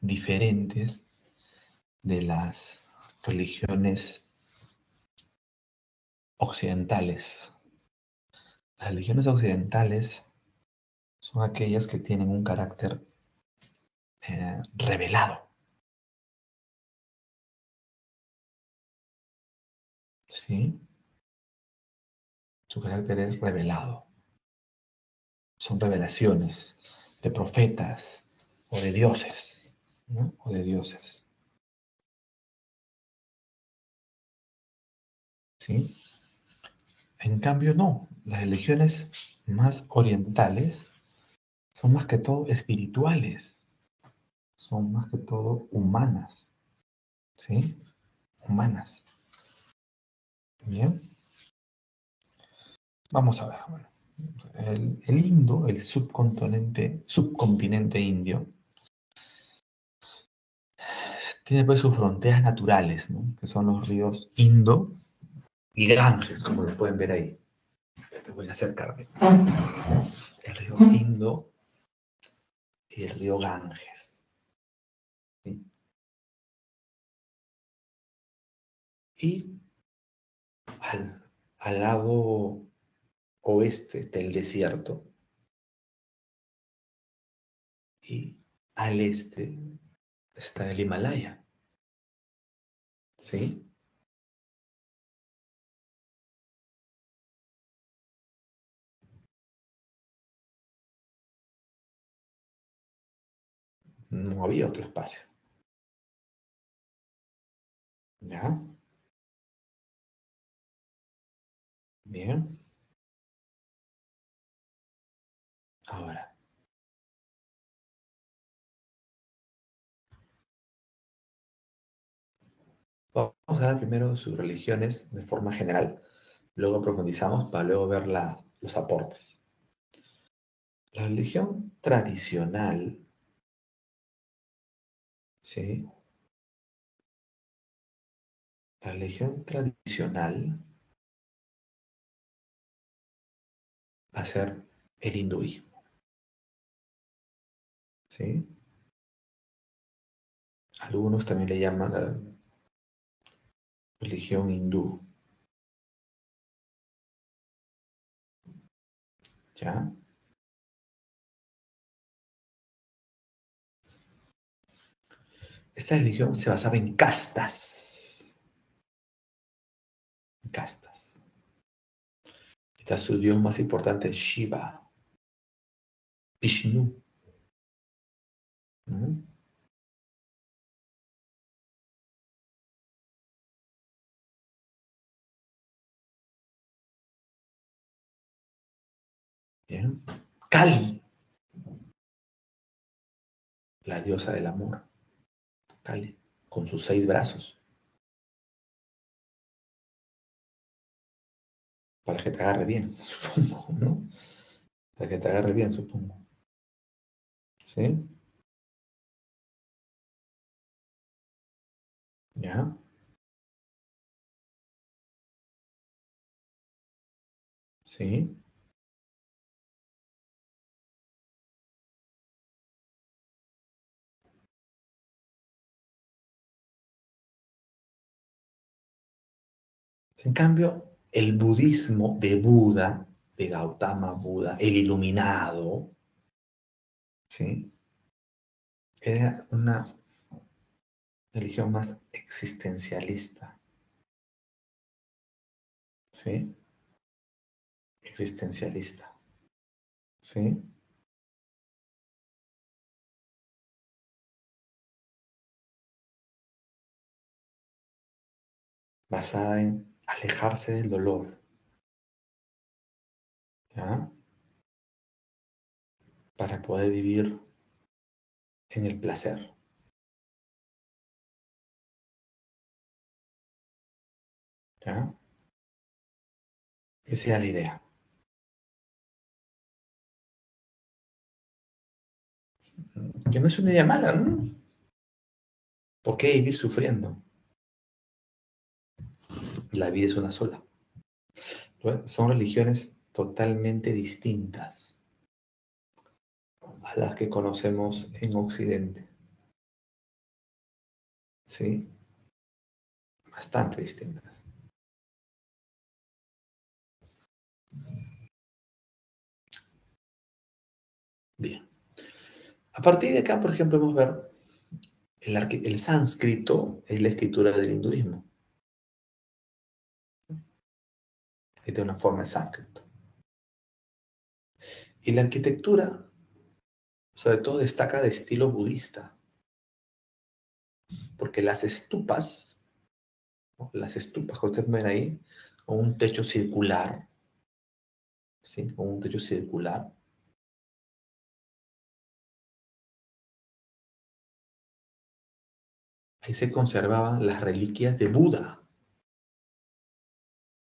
diferentes de las religiones occidentales. Las religiones occidentales son aquellas que tienen un carácter revelado. ¿Sí? Su carácter es revelado. Son revelaciones de profetas o de dioses, ¿no? O de dioses. ¿Sí? En cambio, no. Las religiones más orientales son más que todo espirituales. Son más que todo humanas. ¿Sí? Humanas. Bien. Vamos a ver. Bueno, el Indo, el subcontinente indio, tiene pues sus fronteras naturales, ¿no? Que son los ríos Indo y Ganges, como lo pueden ver ahí. Te voy a acercarme. El río Indo y el río Ganges. ¿Sí? Y al lado oeste está el desierto y al este está el Himalaya. ¿Sí? No había otro espacio. ¿Ya? Bien. Ahora, vamos a ver primero sus religiones de forma general. Luego profundizamos para luego ver los aportes. La religión tradicional, ¿sí? La religión tradicional va a ser el hinduismo, ¿sí? Algunos también le llaman la religión hindú, ¿ya? Esta religión se basaba en castas, en castas. Está su dios más importante, Shiva, Vishnu, ¿no? Bien. Kali, la diosa del amor. Kali, con sus 6 brazos. Para que te agarre bien, supongo, ¿no? Para que te agarre bien, supongo. ¿Sí? ¿Ya? ¿Sí? En cambio, el budismo de Buda, de Gautama Buda, el iluminado, ¿sí? Era una religión más existencialista, ¿sí? Existencialista, ¿sí? Basada en alejarse del dolor, ¿ya? Para poder vivir en el placer, ¿ya? Esa era la idea. Que no es una idea mala, ¿no? ¿Por qué vivir sufriendo? La vida es una sola. Son religiones totalmente distintas a las que conocemos en Occidente, ¿sí? Bastante distintas. Bien. A partir de acá, por ejemplo, vamos a ver el sánscrito es la escritura del hinduismo. Que tiene una forma de sánscrito. Y la arquitectura, sobre todo, destaca de estilo budista, porque las estupas, ¿no? Las estupas que ustedes ven ahí, con un techo circular, ¿sí? Con un techo circular. Ahí se conservaban las reliquias de Buda,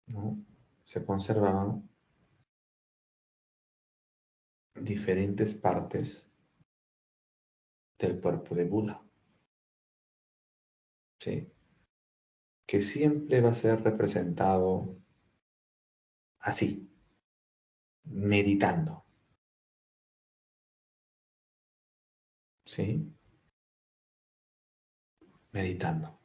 ¿no? Se conservaban diferentes partes del cuerpo de Buda, ¿sí? Que siempre va a ser representado así, meditando, ¿sí? Meditando.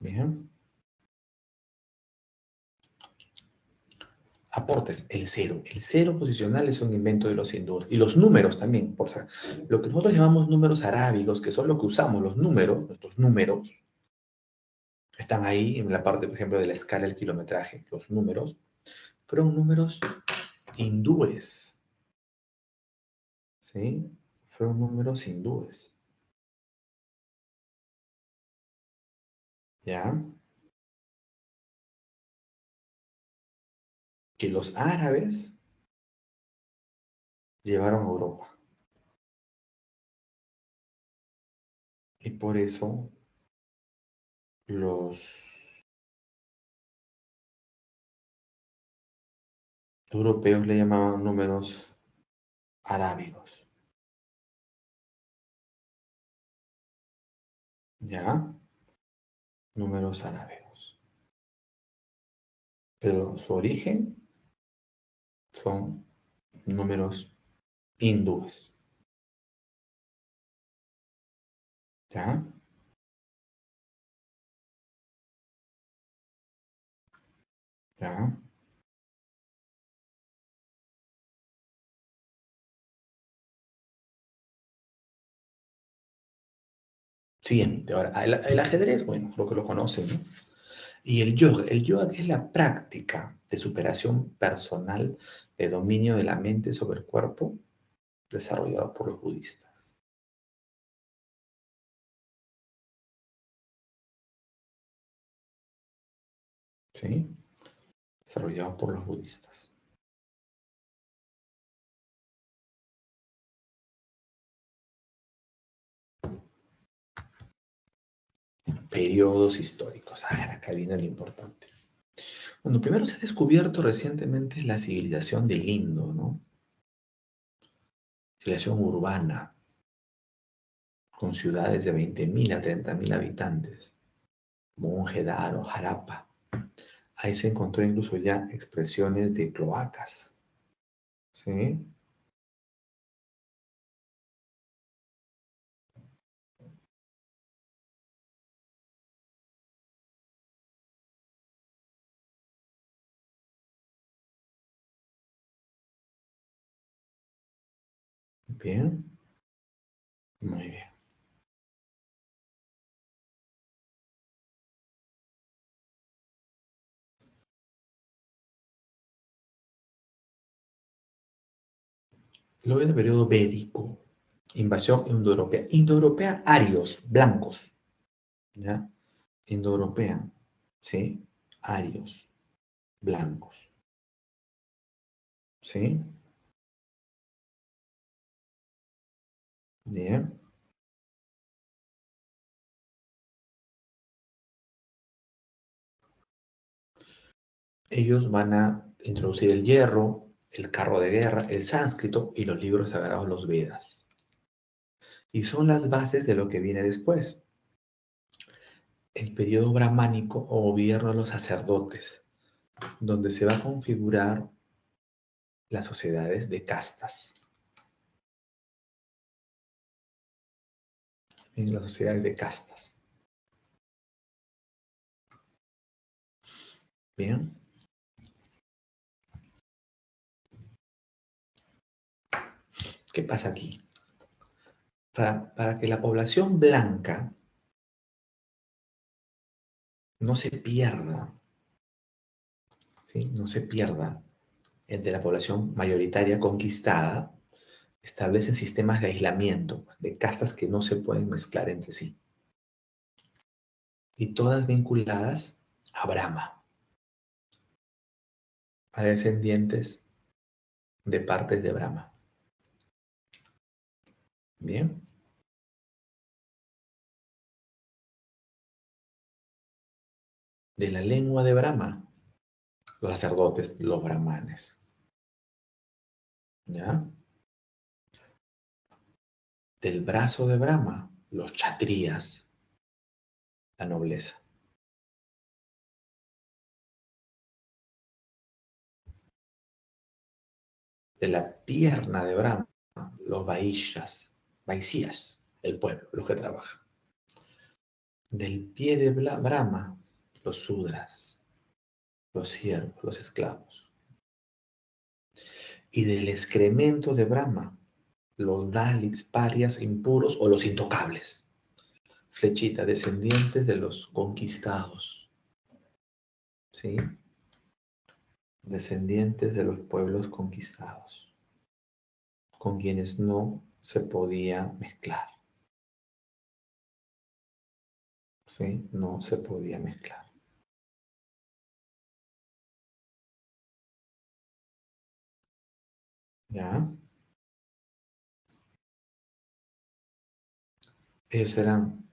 Bien. Aportes, el cero. El cero posicional es un invento de los hindúes. Y los números también. O sea, lo que nosotros llamamos números arábigos, que son lo que usamos, los números, nuestros números, están ahí en la parte, por ejemplo, de la escala del kilometraje. Los números fueron números hindúes, ¿sí? Fueron números hindúes, ¿ya? Que los árabes llevaron a Europa. Y por eso los europeos le llamaban números arábigos, ¿ya? Números arábigos. Pero su origen son números hindúes, ¿ya? ¿Ya? Siguiente, ahora, el ajedrez, bueno, lo que lo conocen, ¿no? Y el yoga es la práctica de superación personal, de dominio de la mente sobre el cuerpo, desarrollado por los budistas. ¿sí? Desarrollado por los budistas. Periodos históricos. Acá viene lo importante. Bueno, primero se ha descubierto recientemente la civilización del Indo, ¿no? Civilización urbana, con ciudades de 20.000 a 30.000 habitantes. Mohenjo-Daro, Harappa. Ahí se encontró incluso ya expresiones de cloacas, ¿sí? Bien, muy bien. Luego viene el periodo védico, invasión indoeuropea. Indoeuropea, arios, blancos, ¿ya? Indoeuropea, ¿sí? Arios, blancos, ¿sí? Bien. Ellos van a introducir el hierro, el carro de guerra, el sánscrito y los libros sagrados, los Vedas. Y son las bases de lo que viene después. El periodo brahmánico o gobierno de los sacerdotes, donde se va a configurar las sociedades de castas. En las sociedades de castas. Bien. ¿Qué pasa aquí? Para que la población blanca no se pierda, ¿sí? No se pierda entre la población mayoritaria conquistada, establecen sistemas de aislamiento, de castas que no se pueden mezclar entre sí. Y todas vinculadas a Brahma, a descendientes de partes de Brahma. Bien. De la lengua de Brahma, los sacerdotes, los brahmanes. ¿Ya? Del brazo de Brahma, los kshatriyas, la nobleza. De la pierna de Brahma, los vaishyas, el pueblo, los que trabajan. Del pie de Brahma, los sudras, los siervos, los esclavos. Y del excremento de Brahma, los dalits, parias, impuros o los intocables. Flechita, descendientes de los conquistados. ¿Sí? Descendientes de los pueblos conquistados, con quienes no se podía mezclar. ¿Sí? No se podía mezclar. ¿Ya? Ellos eran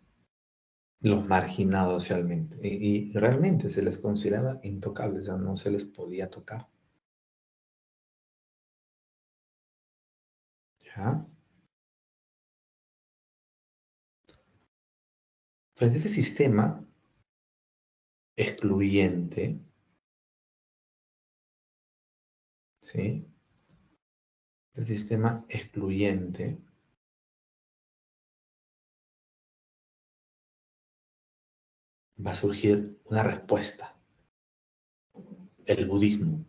los marginados socialmente y realmente se les consideraba intocables, o sea, no se les podía tocar. ¿Ya? Pues este sistema excluyente, ¿sí? Este sistema excluyente va a surgir una respuesta, el budismo.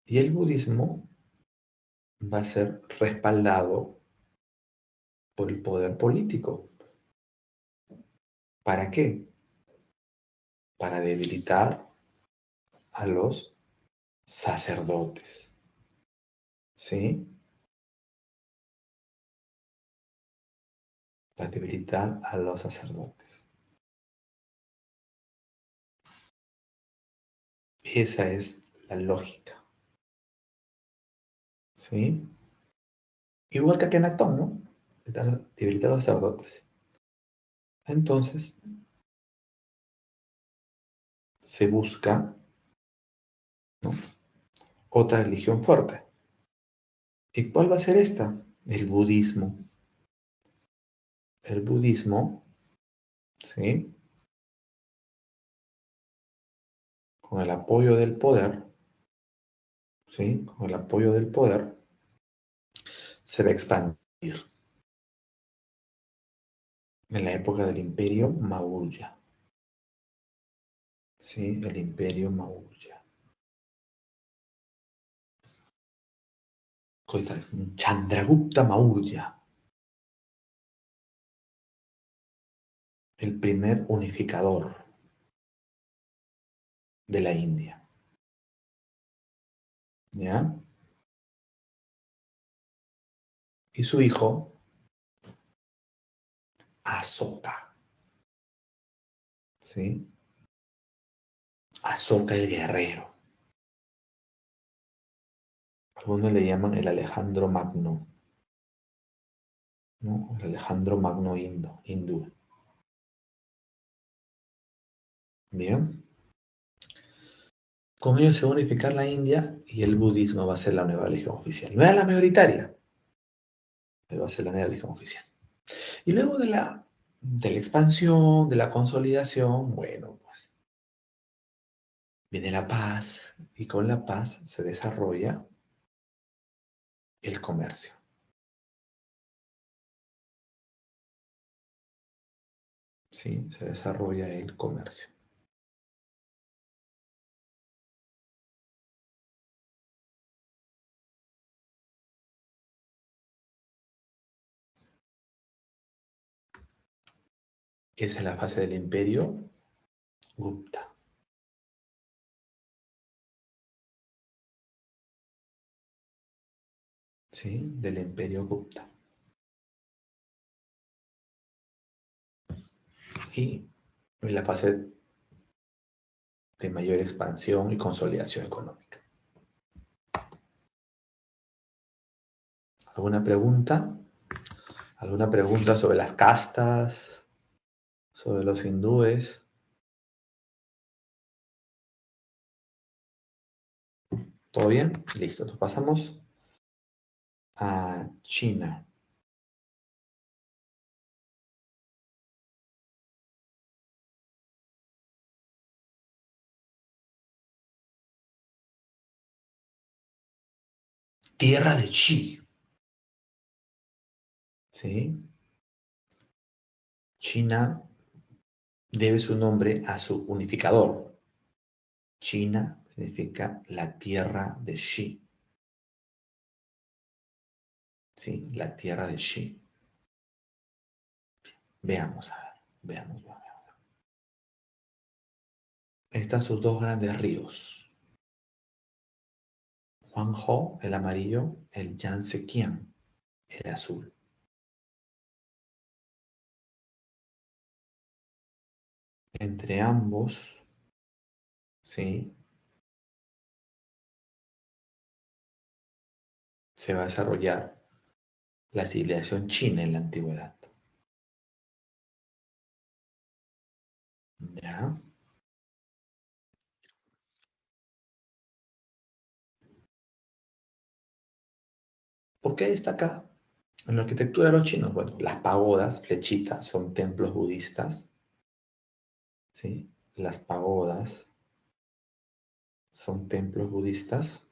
Y el budismo va a ser respaldado por el poder político. ¿Para qué? Para debilitar a los sacerdotes. ¿Sí? Para debilitar a los sacerdotes. Esa es la lógica. ¿Sí? Igual que Akenatón, ¿no? Debilitar a los sacerdotes. Entonces, se busca, ¿no?, otra religión fuerte. ¿Y cuál va a ser esta? El budismo. El budismo, ¿sí?, con el apoyo del poder, ¿sí?, con el apoyo del poder, se va a expandir en la época del Imperio Maurya. ¿Sí? El Imperio Maurya. Chandragupta Maurya, el primer unificador de la India. ¿Ya? Y su hijo, Asoka. ¿Sí? Asoka el guerrero. Algunos le llaman el Alejandro Magno, ¿no? El Alejandro Magno hindú. Bien. Con ello se va a unificar la India y el budismo va a ser la nueva religión oficial. No era la mayoritaria, pero va a ser la nueva religión oficial. Y luego de la expansión, de la consolidación, bueno, pues viene la paz y con la paz se desarrolla el comercio. Sí, se desarrolla el comercio. Esa es la fase del imperio Gupta. ¿Sí? Del imperio Gupta. Y en la fase de mayor expansión y consolidación económica. ¿Alguna pregunta? ¿Alguna pregunta sobre las castas? ¿Sobre los hindúes? ¿Todo bien? Listo. Entonces pasamos a China. Tierra de Qi. ¿Sí? China debe su nombre a su unificador. China significa la tierra de Xi. ¿Sí? La tierra de Xi. Veamos, a ver. Veamos. Están sus dos grandes ríos. Huanghe, el amarillo, el Yangtze-Kiang, el azul. Entre ambos, ¿sí?, se va a desarrollar la civilización china en la antigüedad. ¿Ya? ¿Por qué destaca en la arquitectura de los chinos? Bueno, las pagodas, flechitas, son templos budistas. ¿Sí? Las pagodas son templos budistas.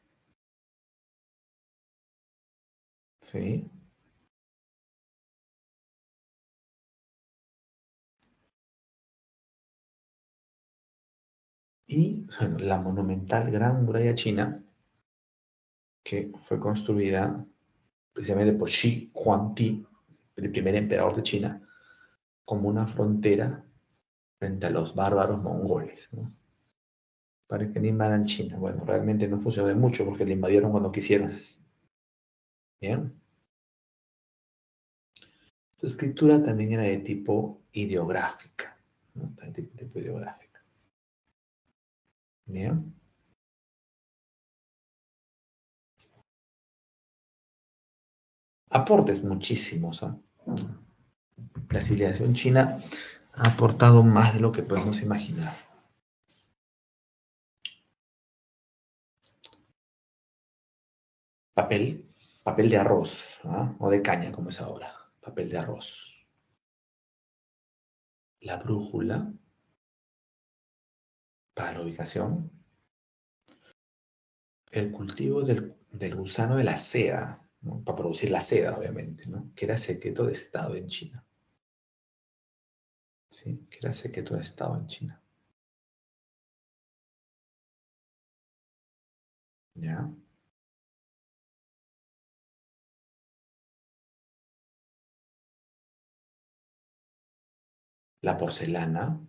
¿Sí? Y bueno, la monumental Gran Muralla China, que fue construida precisamente por Shi Huangdi, el primer emperador de China, como una frontera frente a los bárbaros mongoles, ¿no?, para que no invadan China. Bueno, realmente no funcionó de mucho porque le invadieron cuando quisieron. Bien. Su escritura también era de tipo ideográfica, ¿no? De tipo ideográfica. Bien. aportes muchísimos, ¿ah? La civilización china ha aportado más de lo que podemos imaginar. Papel de arroz, ¿ah? O de caña, como es ahora. Papel de arroz. La brújula, para la ubicación. El cultivo del gusano de la seda, ¿no? Para producir la seda, obviamente, ¿no? Que era secreto de Estado en China. ¿Sí? Que era secreto de Estado en China. ¿Ya? La porcelana,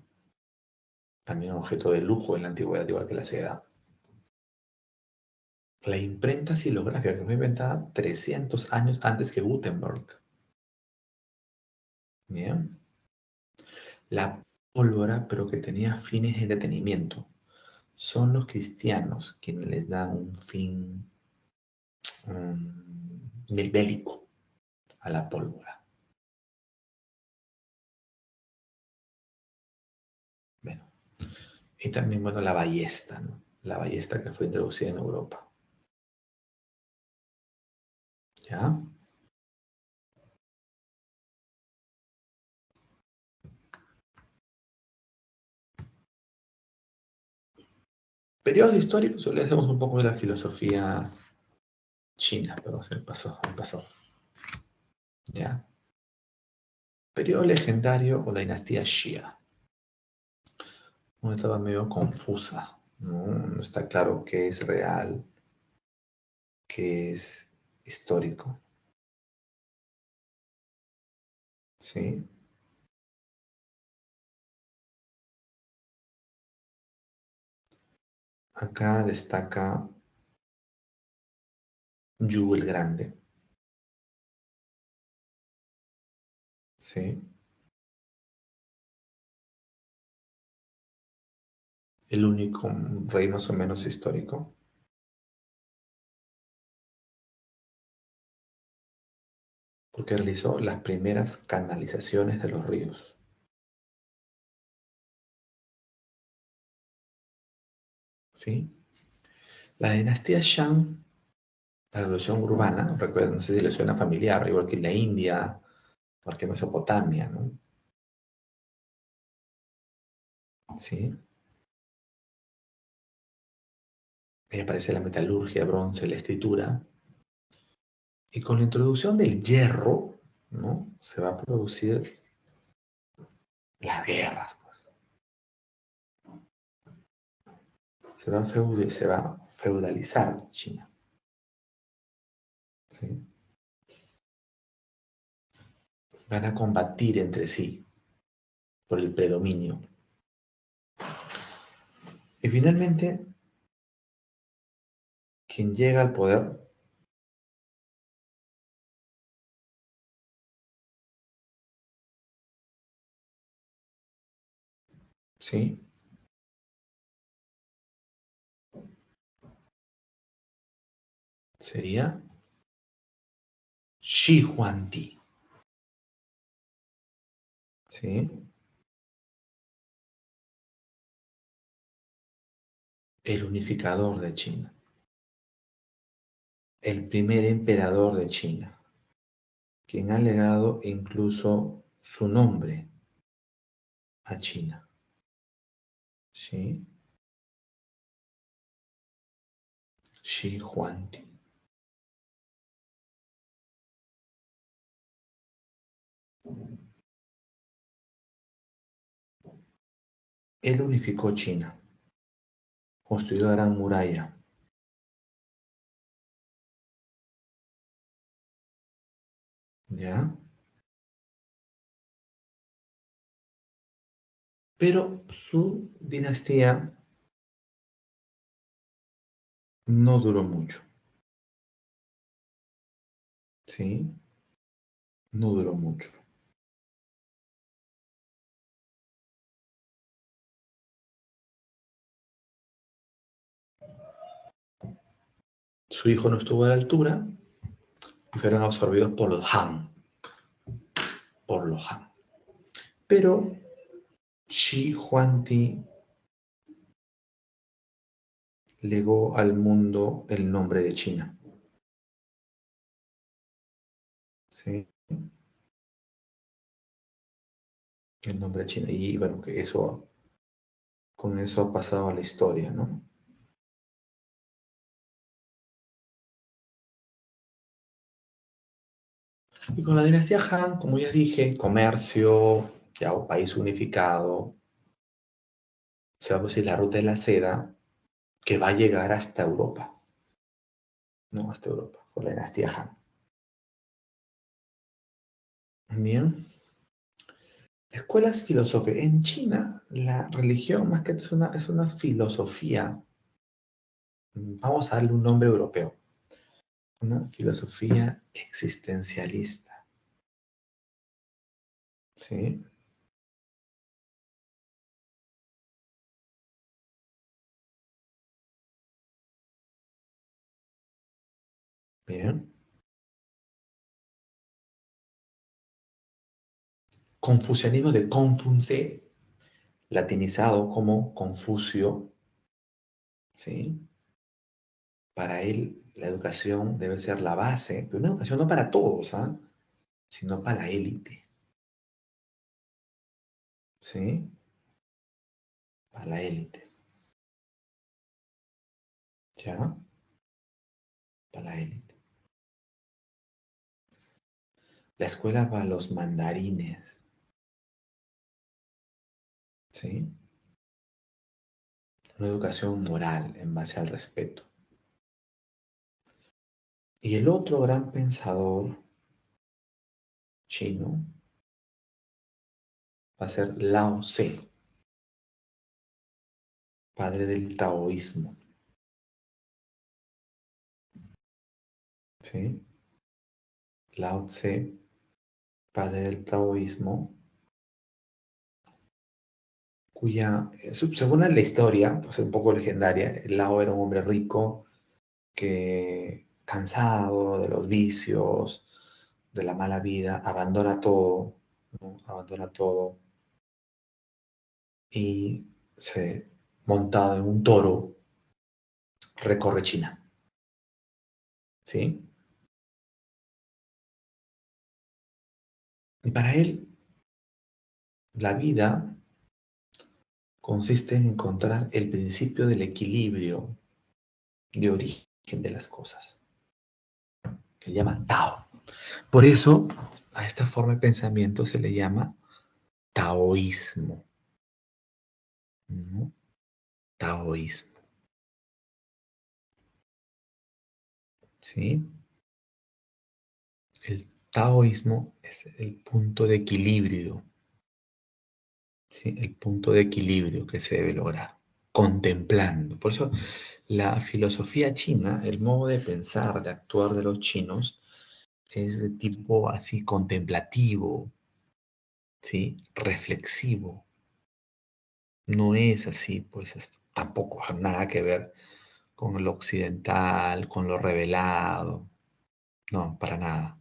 también un objeto de lujo en la antigüedad, igual que la seda. La imprenta silográfica, que fue inventada 300 años antes que Gutenberg. Bien. La pólvora, pero que tenía fines de entretenimiento. Son los cristianos quienes les dan un fin bélico a la pólvora. Bueno, y también, bueno, la ballesta, ¿no? La ballesta que fue introducida en Europa. ¿Ya? Periodos históricos, le hacemos un poco de la filosofía china, pero se me pasó. ¿Ya? Periodo legendario o la dinastía Xia. Una etapa medio confusa, ¿no? No está claro qué es real, qué es histórico. ¿Sí? Acá destaca Yu el Grande. ¿Sí? El único rey más o menos histórico. Porque realizó las primeras canalizaciones de los ríos. ¿Sí? La dinastía Shang, la revolución urbana, recuerden, no sé si les suena familiar, igual que en la India, igual que Mesopotamia, ¿no? ¿Sí? Ahí aparece la metalurgia, bronce, la escritura. Y con la introducción del hierro, ¿no? Se va a producir las guerras, pues. Se va a feudalizar China. ¿Sí? Van a combatir entre sí por el predominio. Y finalmente, quien llega al poder, ¿sí? Sería Shi Huangdi, ¿sí? El unificador de China, el primer emperador de China, quien ha legado incluso su nombre a China, ¿sí? Shi Huangdi. Él unificó China, construyó la Gran Muralla, ¿ya? Pero su dinastía no duró mucho, ¿sí? No duró mucho. Su hijo no estuvo a la altura y fueron absorbidos por los Han. Por los Han. Pero Shi Huangdi legó al mundo el nombre de China. ¿Sí? El nombre de China. Y bueno, que eso, con eso ha pasado a la historia, ¿no? Y con la dinastía Han, como ya dije, comercio, ya un país unificado, se va a producir la ruta de la seda que va a llegar hasta Europa, ¿no? Hasta Europa, con la dinastía Han. Bien. Escuelas filosóficas. En China, la religión más que es una filosofía. Vamos a darle un nombre europeo. Una filosofía existencialista. ¿Sí? Bien. Confucianismo de Confuce, latinizado como Confucio. ¿Sí? Para él, la educación debe ser la base, pero una educación no para todos, ¿ah? Sino para la élite. ¿Sí? Para la élite. ¿Ya? Para la élite. La escuela para los mandarines. ¿Sí? Una educación moral en base al respeto. Y el otro gran pensador chino va a ser Lao Tse, padre del taoísmo. ¿Sí? Lao Tse, padre del taoísmo, cuya, según la historia, pues un poco legendaria, Lao era un hombre rico que, cansado de los vicios, de la mala vida, abandona todo, ¿no? Abandona todo y se, montado en un toro, recorre China. ¿Sí? Y para él, la vida consiste en encontrar el principio del equilibrio de origen de las cosas, que se llama Tao. Por eso, a esta forma de pensamiento se le llama taoísmo, ¿no? Taoísmo, ¿sí? El taoísmo es el punto de equilibrio, ¿sí? El punto de equilibrio que se debe lograr, contemplando. Por eso la filosofía china, el modo de pensar, de actuar de los chinos, es de tipo así contemplativo, ¿sí? Reflexivo. No es así, pues tampoco nada que ver con lo occidental, con lo revelado. No, para nada.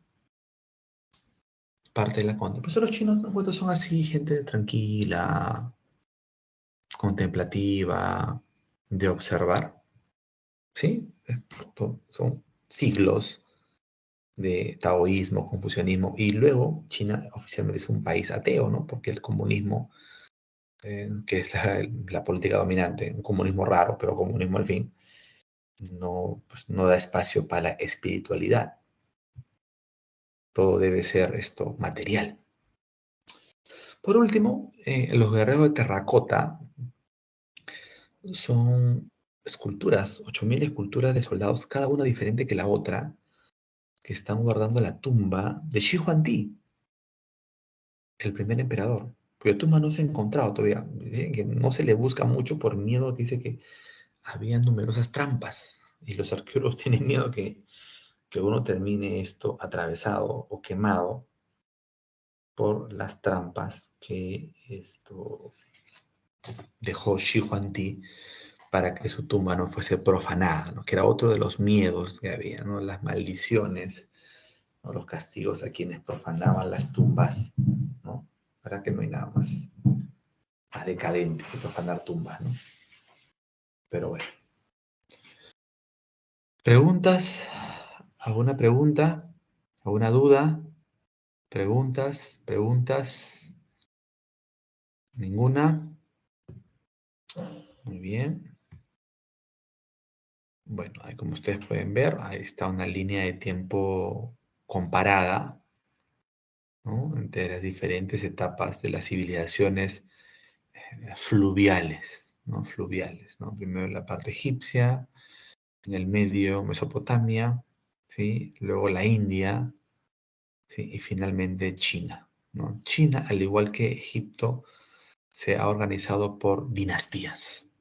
Parte de la contra. Por eso los chinos no, son así, gente tranquila, contemplativa, de observar. ¿Sí? Son siglos de taoísmo, confucianismo, y luego China oficialmente es un país ateo, ¿no? Porque el comunismo, que es la política dominante, un comunismo raro, pero comunismo al fin, no, pues, no da espacio para la espiritualidad. Todo debe ser esto material. Por último, los guerreros de terracota son esculturas, 8.000 esculturas de soldados, cada una diferente que la otra, que están guardando la tumba de Shi Huangdi, el primer emperador, cuya tumba no se ha encontrado todavía. Dicen que no se le busca mucho por miedo, que dice que había numerosas trampas y los arqueólogos tienen miedo que uno termine esto atravesado o quemado por las trampas que esto dejó Shi Huangdi para que su tumba no fuese profanada, ¿no? Que era otro de los miedos que había, ¿no? Las maldiciones ¿no? Los castigos a quienes profanaban las tumbas, ¿no? Para que no hay nada más decadente que profanar tumbas, ¿no? Pero bueno. ¿Preguntas? ¿Alguna pregunta? ¿Alguna duda? ¿Preguntas? ¿Preguntas? ¿Ninguna? Muy bien. Bueno, ahí como ustedes pueden ver, ahí está una línea de tiempo comparada, ¿no? Entre las diferentes etapas de las civilizaciones fluviales, ¿no? Fluviales, ¿no? Primero la parte egipcia, en el medio Mesopotamia, ¿sí? Luego la India, ¿sí? Y finalmente China, ¿no? China, al igual que Egipto, se ha organizado por dinastías,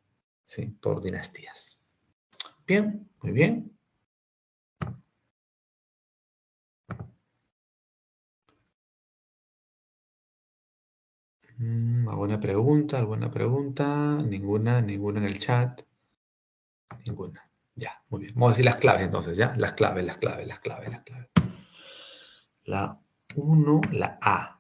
¿sí? Por dinastías. Bien, muy bien. ¿Alguna pregunta? ¿Alguna pregunta? Ninguna en el chat. Ninguna. Ya, muy bien. Vamos a decir las claves entonces, ¿ya? Las claves. La 1, la A.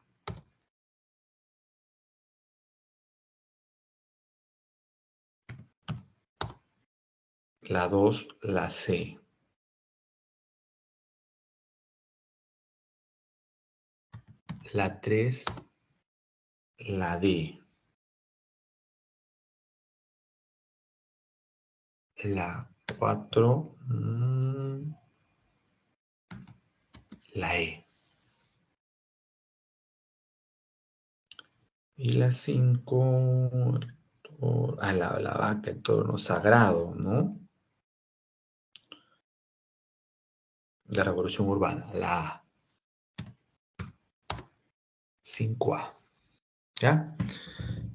La 2, la C. La 3, la D. La 4, la E. Y la 5, la vaca, el toro sagrado, ¿no? La revolución urbana, la A. 5A. ¿Ya?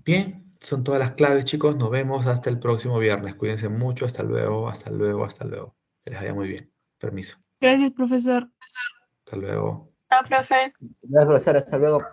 Bien, son todas las claves, chicos. Nos vemos hasta el próximo viernes. Cuídense mucho. Hasta luego, hasta luego, hasta luego. Que les vaya muy bien. Permiso. Gracias, profesor. Hasta luego. Chao, profe. Gracias, profesor. Hasta luego.